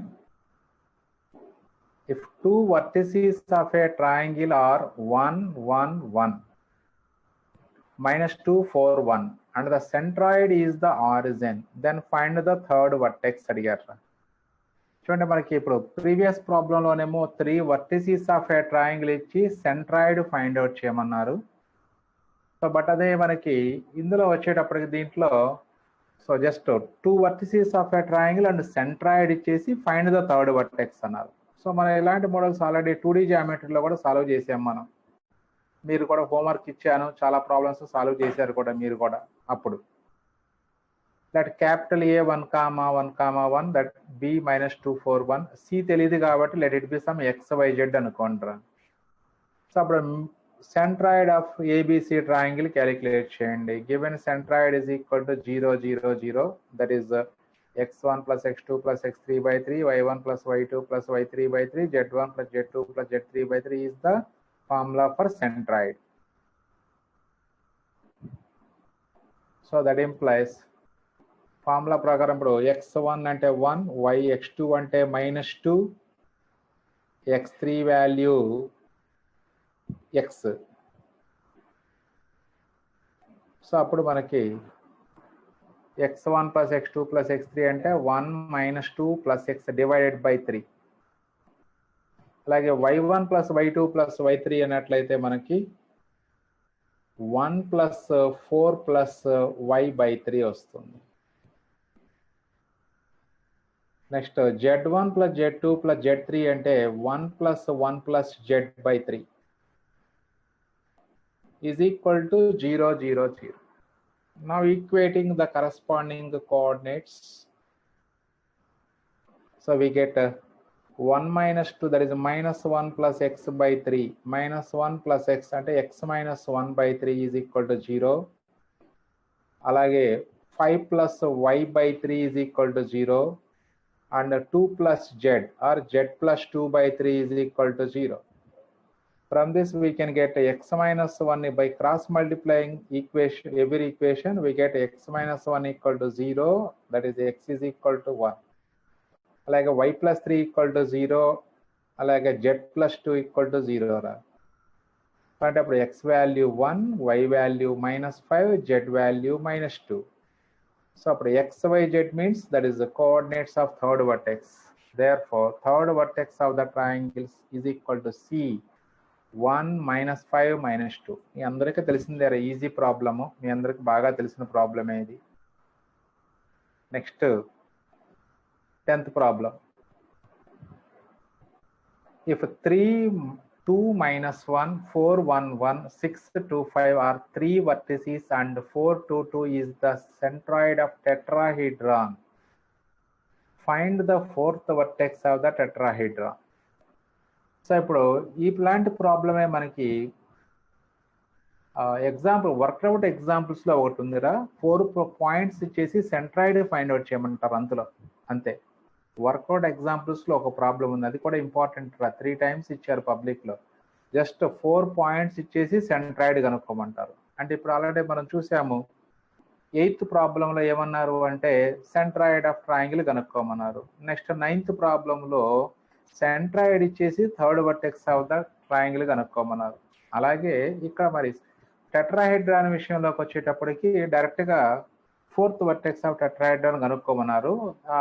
[SPEAKER 1] If two vertices of a triangle are 1, 1, 1, minus 2, 4, 1, and the centroid is the origin, then find the third vertex అడిగారు. చూడండి, మనకి ఇప్పుడు ప్రీవియస్ ప్రాబ్లంలోనేమో 3 vertices of a triangle ఇచ్చి centroid find out చేయమన్నారు. So but అదే మనకి ఇందులో వచ్చేటప్పటికి దీంట్లో so just 2 vertices of a triangle and centroid ఇచ్చేసి ఫైండ్ ద థర్డ్ వర్టెక్స్ అన్నారు. సో మనం ఇలాంటి మోడల్స్ ఆల్రెడీ 2D జియోమెట్రీలో కూడా సాల్వ్ చేసాం మనం. మీరు కూడా హోంవర్క్ ఇచ్చాను, చాలా ప్రాబ్లమ్స్ సాల్వ్ చేశారు కూడా మీరు కూడా అప్పుడు. That capital A 1, 1, 1, that B -2, 4, 1, C తెలియదు కాబట్టి let it be some XYZ అనుకోండి. సో అప్పుడు centroid of ABC triangle calculate చేయండి. Given centroid is equal to 0, 0, 0, that is x1 plus x2 plus x3 by 3, y1 plus y2 plus y3 by 3, z1 plus z2 plus z3 by 3 is the formula for centroid. So that implies formula ప్రకారం ఇప్పుడు x1 అంటే 1, y x2 అంటే -2, x3 value x. So అప్పుడు మనకి x1 plus x2 plus x3 అంటే 1 minus 2 plus x divided by 3. అలాగే y1 plus y2 plus y3 అన్నట్లయితే మనకి 1 plus 4 plus y by 3 వస్తుంది. Next z1 plus z2 plus z3 అంటే 1 plus 1 plus z by 3 is equal to 0, 0, 0. Now equating the corresponding coordinates. So we get 1 minus 2, that is -1 plus x by 3, -1 plus x అంటే x minus 1 by 3 is equal to 0. అలాగే 5 plus y by 3 is equal to 0. And 2 plus z or z plus 2 by 3 is equal to 0. From this we can get x minus 1 by cross multiplying equation, every equation we get x minus 1 equal to 0, that is x is equal to 1. అలాగే y plus 3 equal to 0, అలాగే z plus 2 equal to 0 రా. అంటే అప్పుడు x value 1, y value -5, z value -2. So అప్పుడు xyz means that is the coordinates of third vertex. Therefore third vertex of the triangles is equal to C 1 -5 -2. మీ అందరికీ తెలిసిందే, easy problem, మీ అందరికి బాగా తెలిసిన ప్రాబ్లమే ఇది. Next 10th problem. if 3, 2 minus 1, 4, 1, 1, 6, 2, 5 are 3 vertices and 4, 2, 2 is the centroid of tetrahedron. Find the fourth vertex of the tetrahedron. So ఇప్పుడు ఇలాంటి ప్రాబ్లమే మనకి ఎగ్జాంపుల్ వర్క్అవుట్ ఎగ్జాంపుల్స్లో ఒకటి ఉందిరా, 4 పాయింట్స్ ఇచ్చేసి సెంట్రాయిడ్ ఫైండ్ అవుట్ చేయమంటారు అందులో, అంతే. వర్క్అవుట్ ఎగ్జాంపుల్స్లో ఒక ప్రాబ్లం ఉంది, అది కూడా ఇంపార్టెంట్ రా, 3 times ఇచ్చారు పబ్లిక్లో. జస్ట్ 4 పాయింట్స్ ఇచ్చేసి సెంట్రాయిడ్ కనుక్కోమంటారు. అంటే ఇప్పుడు ఆల్రెడీ మనం చూసాము 8th ప్రాబ్లంలో ఏమన్నారు అంటే సెంట్రాయిడ్ ఆఫ్ ట్రయాంగిల్ కనుక్కోమన్నారు. నెక్స్ట్ 9th ప్రాబ్లంలో సెంట్రాయిడ్ ఇచ్చేసి third vertex of the triangle కనుక్కోమన్నారు. అలాగే ఇక్కడ మరి టెట్రాహెడ్రాన్ విషయంలోకి వచ్చేటప్పటికి డైరెక్ట్గా ఫోర్త్ వర్టెక్స్ ఆఫ్ టెట్రాహెడ్రాన్ కనుక్కోమన్నారు. ఆ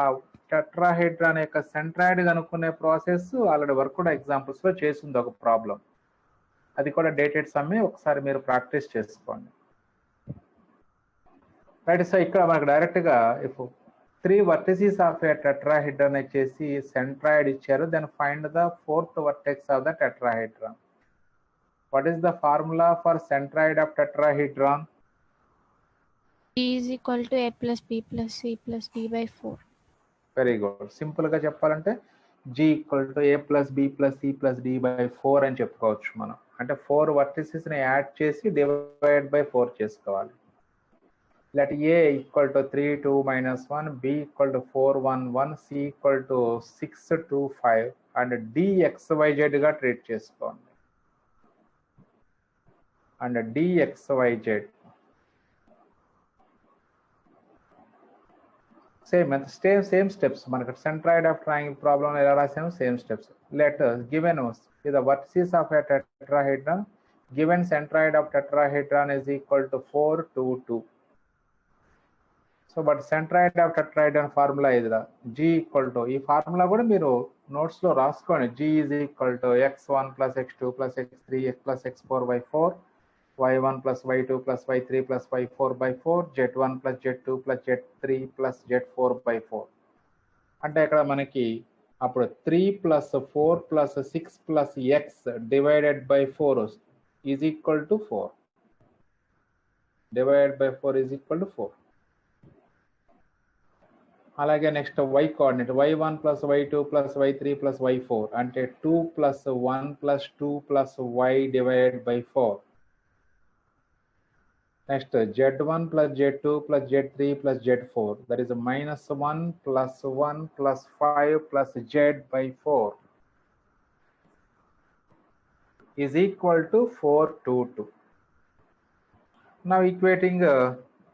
[SPEAKER 1] టెట్రాహెడ్రాన్ యొక్క సెంట్రాయిడ్ కనుక్కునే ప్రాసెస్ ఆల్రెడీ వర్క్ కూడా ఎగ్జాంపుల్స్లో చేసింది ఒక ప్రాబ్లం, అది కూడా డేటెడ్ సమ్మె, ఒకసారి మీరు ప్రాక్టీస్ చేసుకోండి. రైట్. సో ఇక్కడ మనకు డైరెక్ట్గా if 3 vertices of a tetrahedron వచ్చేసి సెంట్రాయిడ్ ఇచ్చారు, then find the fourth vertex of the tetrahedron. What is the formula for centroid of tetrahedron?
[SPEAKER 2] G is equal to A plus B plus C plus D by 4.
[SPEAKER 1] Very good. Simple గా చెప్పాలంటే G equal to A plus B plus C plus D by 4 అని చెప్పుకోవచ్చు మనం. అంటే 4 vertices ని add చేసి divide by 4 చేసుకోవాలి. Let A equal to 3, 2, minus 1, B equal to 4, 1, 1, C equal to 6, 2, 5 and D XYZ గా ట్రీట్ చేసుకోండి. And D XYZ same steps మనకు సెంట్రాయిడ్ ఆఫ్ ట్రయాంగిల్ ప్రాబ్లం ఎలా రాసాము, same steps. Let given the vertices of a tetrahedron, given centroid of tetrahedron is equal to 4, 2, 2. So but centroid of tetrahedron formula ఇదిరా, G equal to, ఈ formula కూడా మీరు నోట్స్లో రాసుకోండి. G is equal to x1 plus x2 plus x3 plus x4 by 4, y1 plus y2 plus y3 plus y4 by 4, z1 plus z2 plus z3 plus z4 by 4. అంటే ఇక్కడ మనకి అప్పుడు 3 plus 4 plus 6 plus x divided by 4 is equal to 4. Divided by 4 is equal to 4. అలాగే next y coordinate y1 plus y2 plus y3 plus y4 అంటే 2 plus 1 plus 2 plus y divided by 4. Next z1 plus z2 plus z3 plus z4 that is minus 1 plus 1 plus 5 plus z by 4 is equal to 4, 2, 2. Now equating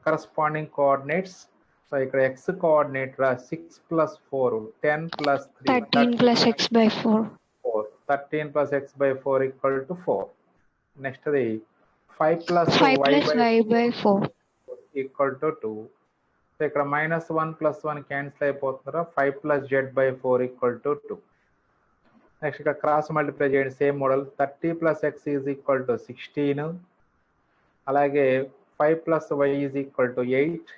[SPEAKER 1] corresponding coordinates. So ఇక్కడ x coordinate రా 6 plus 4 10 plus 3
[SPEAKER 3] 13 plus x by 4.
[SPEAKER 1] 13 plus x by 4 equal to 4. Next అది 5 plus
[SPEAKER 3] 5 plus y by 4.
[SPEAKER 1] Equal to 2. So ఇక్కడ minus 1 plus 1 cancel అయిపోతుందా, 5 plus z by 4 equal to 2. Next ఇక్కడ cross multiply చేయండి, same model. 30 plus x is equal to 16. అలాగే 5 plus y is equal to 8.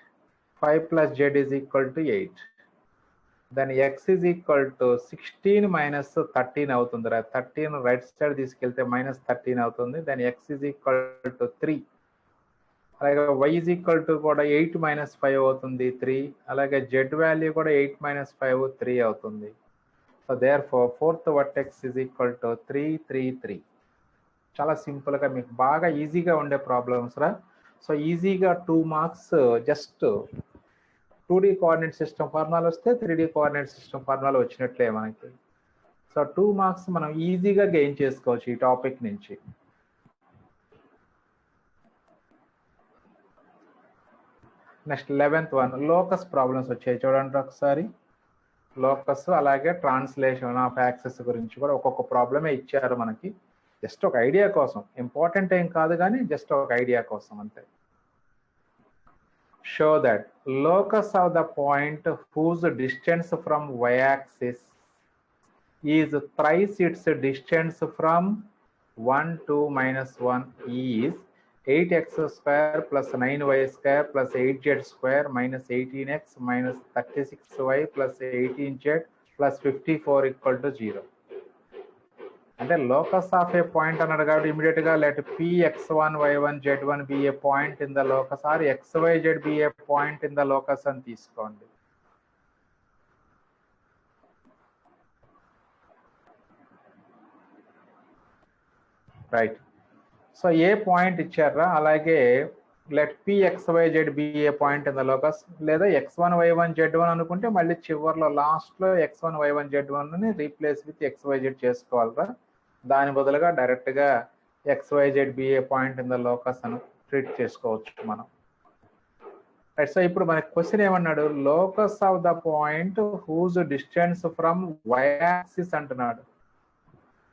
[SPEAKER 1] 5 plus z is equal to 8. Then x is equal to 16 minus 13 అవుతుంది. 13 right side తీసుకెళ్తే minus 13 అవుతుంది. Then x is equal to 3. అలాగే y is equal to కూడా 8 minus 5 అవుతుంది 3. అలాగే z value కూడా 8 minus 5 3 అవుతుంది. So therefore fourth vertex is equal to 3, 3, 3. చాలా సింపుల్గా మీకు బాగా ఈజీగా ఉండే ప్రాబ్లమ్స్ రా. సో ఈజీగా 2 marks just 2D coordinate system ఫార్ములాలు వస్తే 3D కోఆర్డినేట్ సిస్టమ్ ఫార్ములాలు వచ్చినట్లే మనకి. సో 2 marks మనం ఈజీగా గెయిన్ చేసుకోవచ్చు ఈ టాపిక్ నుంచి. Next 11th one locus problems వచ్చాయి చూడండి ఒకసారి. లోకస్ అలాగే ట్రాన్స్లేషన్ ఆఫ్ యాక్సెస్ గురించి కూడా ఒక్కొక్క ప్రాబ్లమే ఇచ్చారు మనకి, జస్ట్ ఒక ఐడియా కోసం. ఇంపార్టెంట్ ఏం కాదు కానీ జస్ట్ ఒక ఐడియా కోసం అంతే. Show that locus of the point whose distance from y-axis is thrice its distance from 1 to minus 1 is 8x square plus 9y square plus 8z square minus 18x minus 36y plus 18z plus 54 equal to 0. అంటే locus of A point అన్నాడు కాబట్టి immediate గా let P x1 y1 z1 be a point in the locus or xyz be a point in the locus అని తీసుకోండి. Right. So A point ఇచ్చారా, అలాగే let P xyz be a point in the locus, లేదా x1 y1 z1 అనుకుంటే మళ్ళీ చివరిలో last లో x1 y1 z1 ని రీప్లేస్ విత్ xyz చేసుకోవాలరా. దాని బదులుగా డైరెక్ట్ గా xyz be a point in the locus అని ట్రీట్ చేసుకోవచ్చు మనం. రైట్. సో ఇప్పుడు మనకి క్వశ్చన్ ఏమన్నాడు, locus of the point whose distance from y axis అంటున్నాడు.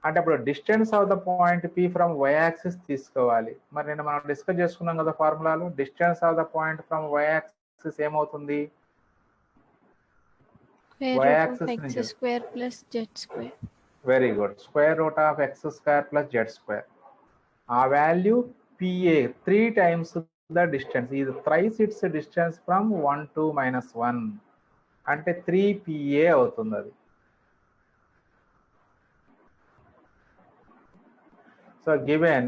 [SPEAKER 1] అంటే ఇప్పుడు distance of the point P from y axis తీసుకోవాలి. మరి నేను మనం డిస్కస్ చేసుకున్నాం కదా ఫార్ములాలో, distance of the point from y axis ఏమవుతుంది, y యాక్సిస్ నుంచి
[SPEAKER 2] square plus Z square.
[SPEAKER 1] Very good, square root of x square plus Z square. ఆ value pa 3 times the distance, ఇది thrice its distance from 1 to -1 అంటే 3 pa అవుతుంది అది. So given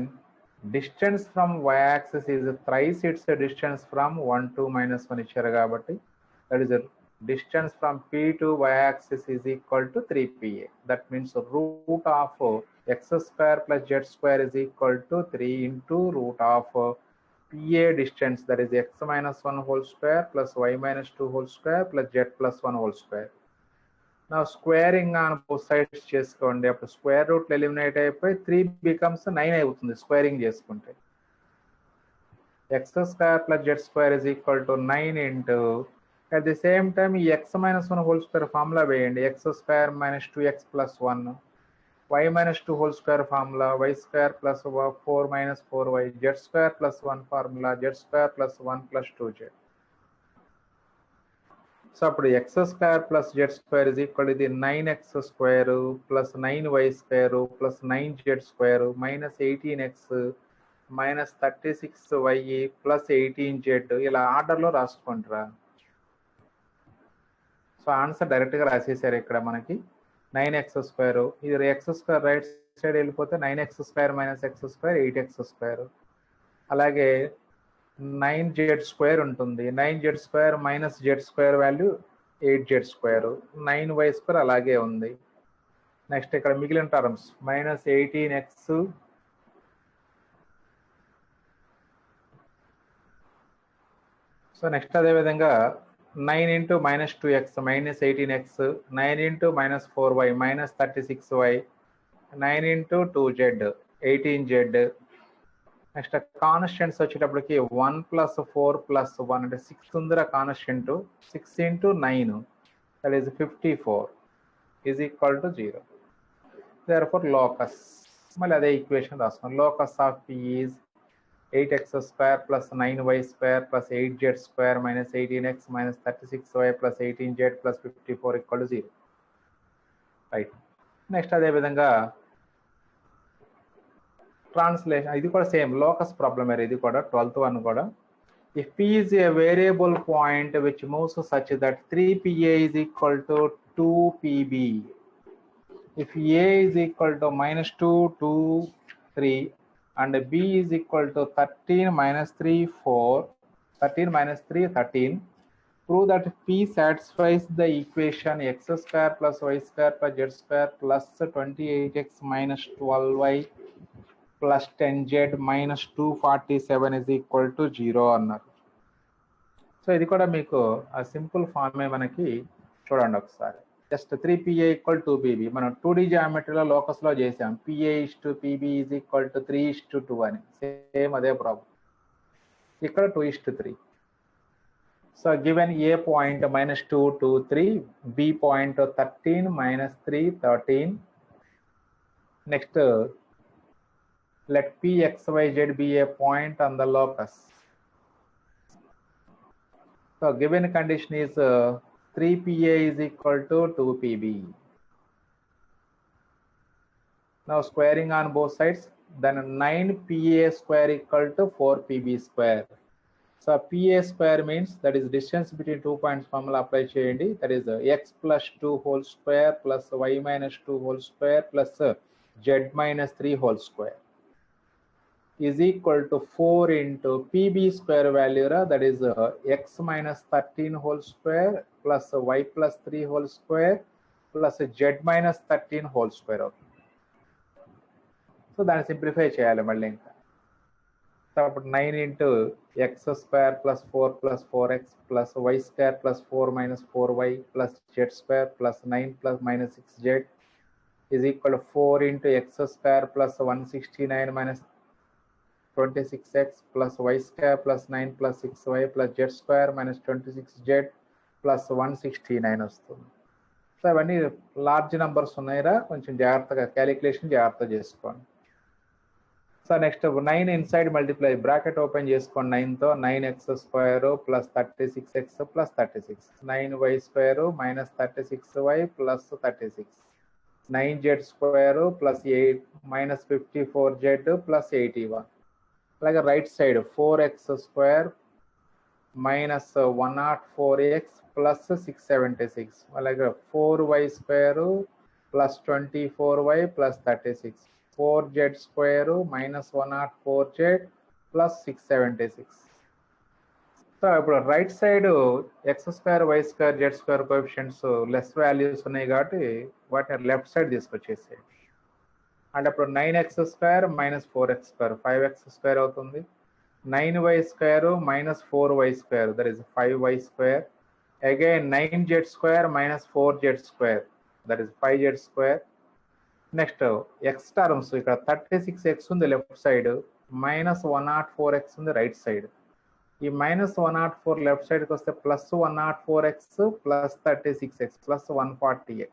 [SPEAKER 1] distance from y-axis is thrice its distance from 1 to -1 ఇచ్చారు కాబట్టి that is the distance from p to y-axis is equal to 3 pa. That means root of x square plus z square is equal to 3 into root of pa distance, that is x minus 1 whole square plus y minus 2 whole square plus z plus 1 whole square. నా squaring on both sides చేసుకోండి. అప్పుడు square root eliminate అయిపోయి 3 becomes 9 అవుతుంది squaring చేసుకుంటే. X square plus Z square is equal to 9 into, at the same time ఈ X minus 1 whole square formula వేయండి, X square minus 2x plus 1, Y minus 2 whole square formula Y square plus 4 minus 4y, Z square plus 1 formula Z square plus 1 plus 2z. So అప్పుడు X square plus Z square is equal ఇది 9x square plus 9y square plus 9z square minus 18x minus 36y plus 18z. ఇలా ఆర్డర్లో రాసుకుంటారా. So answer డైరెక్ట్గా రాసేసారు ఇక్కడ మనకి 9x square, ఇది x square right side వెళ్ళిపోతే 9x square minus x square 8x square, అలాగే 9z square ఉంటుంది, 9z square minus z square value 8z square, 9y square అలాగే ఉంది. నెక్స్ట్ ఇక్కడ మిగిలిన terms minus 18x, so next అదేవిధంగా 9 into minus 2x minus 18x, 9 into minus 4y minus 36y, 9 into 2z 18z. Next constants వచ్చేటప్పటికి 1 plus 4 plus 1 అంటే 6 ఉందిరా constant, 6 into 9 that is 54 is equal to 0. Therefore locus, మళ్ళీ అదే equation రాసుకున్నాం, locus of P is 8x square plus 9y square plus 8z square minus 18x minus 36y plus 18z plus 54 equal to 0. Right. Next అదేవిధంగా translation, ఇది కూడా same locus problem, ఇది కూడా 12th one కూడా. If p is a variable point which moves such that 3pa is equal to 2pb, if a is equal to -2 2 3 and b is equal to 13 minus 3 4, 13 minus 3 13, prove that p satisfies the equation x square plus y square plus z square plus 28x minus 12y plus 10z minus 247 is equal to 0 అన్నారు. So ఇది కూడా మీకు ఆ simple ఫార్మే మనకి చూడండి ఒకసారి. Just 3pa equal 2pb మనం 2D జామెట్రీలో లోకస్లో చేసాం, pa is to pb is equal to 3:2 అని, సేమ్ అదే ప్రాబ్లం ఇక్కడ 2:3. So given A point -2 2 3, B point 13 -3 13. Next let p x y z be a point on the locus. So given condition is 3pa is equal to 2pb. Now squaring on both sides, then 9pa square equal to 4pb square. So pa square means that is distance between 2 points formula apply cheyandi, that is x plus 2 whole square plus y minus 2 whole square plus z minus 3 whole square is equal to 4 into pb square value, that is x minus 13 whole square plus y plus 3 whole square plus z minus 13 whole square. So దాన్ని simplify చేయాలి మళ్ళీ ఇంకా. So అప్పుడు 9 into x square plus 4 plus 4x plus y square plus 4 minus 4y plus z square plus 9 plus minus 6z is equal to 4 into x square plus 169 minus 26x plus y square plus 9 plus 6y plus z square minus 26z plus 169 వస్తుంది. So అవన్నీ large numbers ఉన్నాయిరా, కొంచెం జాగ్రత్తగా calculation జాగ్రత్త చేసుకోండి. So next 9 inside multiply bracket open చేసుకోండి 9తో. 9x square plus 36x plus 36, 9y square minus 36y plus 36, 9z square plus 8 minus 54z plus 81. అలాగే right side 4x square minus 104x plus 676, అలాగే 4y square plus 24y plus 36, 4z square minus 104z plus 676. So ఇప్పుడు right side X square Y square Z square coefficients less values ఉన్నాయి కాబట్టి వాటిని left side తీసుకొచ్చేసేయండి. అంటే అప్పుడు 9x square minus 4x square 5x square అవుతుంది. 9y square minus 4y square that is 5y square. Again 9z square minus 4z square that is 5z square. Next X terms ఇక్కడ 36x ఉంది left side, minus 104x ఉంది right side. ఈ minus 104 left సైడ్కి వస్తే plus 104x plus 36x plus 140x.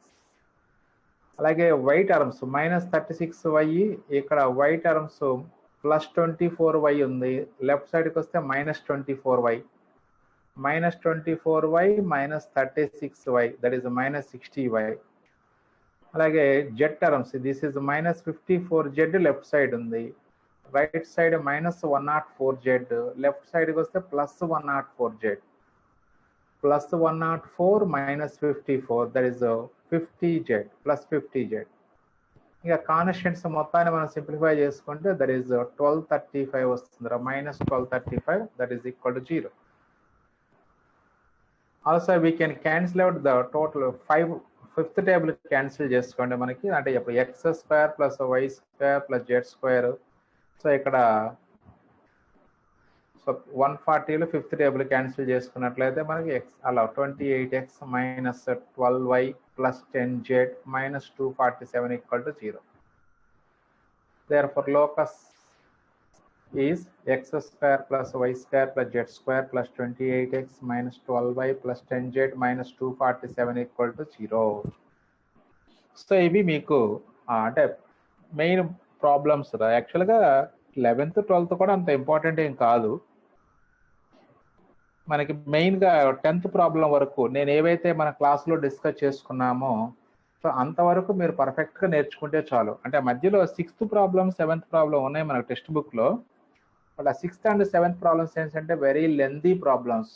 [SPEAKER 1] అలాగే why terms minus 36y, ఇక్కడ why terms plus 24y ఉంది, left సైడ్కి వస్తే minus 24y, minus 24y minus 36y that is minus 60y. అలాగే Z terms this is minus 54z left side ఉంది, right side minus 104z, left సైడ్కి వస్తే plus 104z, plus 104 minus 54 that is 50z plus 50z. ఇంకా constants మొత్తాన్ని మనం simplify చేసుకుంటే that is 1235 వస్తుంది, minus 1235 that is equal to 0. Also we can cancel out the total 5th table cancel చేసుకోండి మనకి. అంటే ఇప్పుడు x square plus y square plus Z square. So ఇక్కడ సో 140లో 5th టేబుల్ క్యాన్సిల్ చేసుకున్నట్లయితే మనకి ఎక్స్ అలా 28x minus 12y plus 10z minus 247 equal to 0. Therefore locus is x square plus y square plus Z square plus 28x minus 12y plus 10z minus 247 equal to 0. So ఇవి మీకు అంటే main problems. యాక్చువల్గా 11th 12th కూడా అంత important ఏం కాదు మనకి. మెయిన్గా 10th ప్రాబ్లం వరకు నేను ఏవైతే మన క్లాస్లో డిస్కస్ చేసుకున్నామో సో అంతవరకు మీరు పర్ఫెక్ట్గా నేర్చుకుంటే చాలు. అంటే మధ్యలో 6th ప్రాబ్లం 7th ప్రాబ్లం ఉన్నాయి మనకు టెక్స్ట్ బుక్లో. బట్ ఆ 6th అండ్ 7th ప్రాబ్లమ్స్ ఏంటంటే వెరీ లెంతీ ప్రాబ్లమ్స్.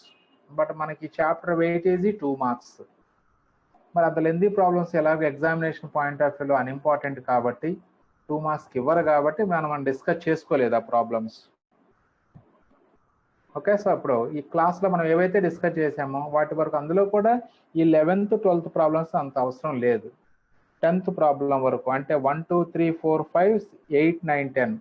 [SPEAKER 1] బట్ మనకి చాప్టర్ వెయిటేజీ 2 మార్క్స్. మరి అంత లెంతీ ప్రాబ్లమ్స్ ఎలాగో ఎగ్జామినేషన్ పాయింట్ ఆఫ్ వ్యూలో అన్ఇంపార్టెంట్ కాబట్టి 2 మార్క్స్కి ఇవ్వరు కాబట్టి మనం డిస్కస్ చేసుకోలేదు ఆ ప్రాబ్లమ్స్. ఓకే, సో ఇప్పుడు ఈ క్లాస్లో మనం ఏవైతే డిస్కస్ చేసామో వాటి వరకు అందులో కూడా ఈ 11th 12th ప్రాబ్లమ్స్ అంత అవసరం లేదు. 10th ప్రాబ్లం వరకు అంటే 1 2 3 4 5 8 9 10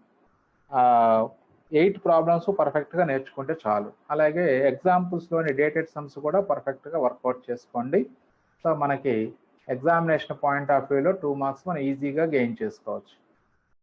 [SPEAKER 1] 8 ప్రాబ్లమ్స్ పర్ఫెక్ట్గా నేర్చుకుంటే చాలు. అలాగే ఎగ్జాంపుల్స్లోని డేటెడ్ సమ్స్ కూడా పర్ఫెక్ట్గా వర్కౌట్ చేసుకోండి. సో మనకి ఎగ్జామినేషన్ పాయింట్ ఆఫ్ వ్యూలో 2 మార్క్స్ మనం ఈజీగా గెయిన్ చేసుకోవచ్చు.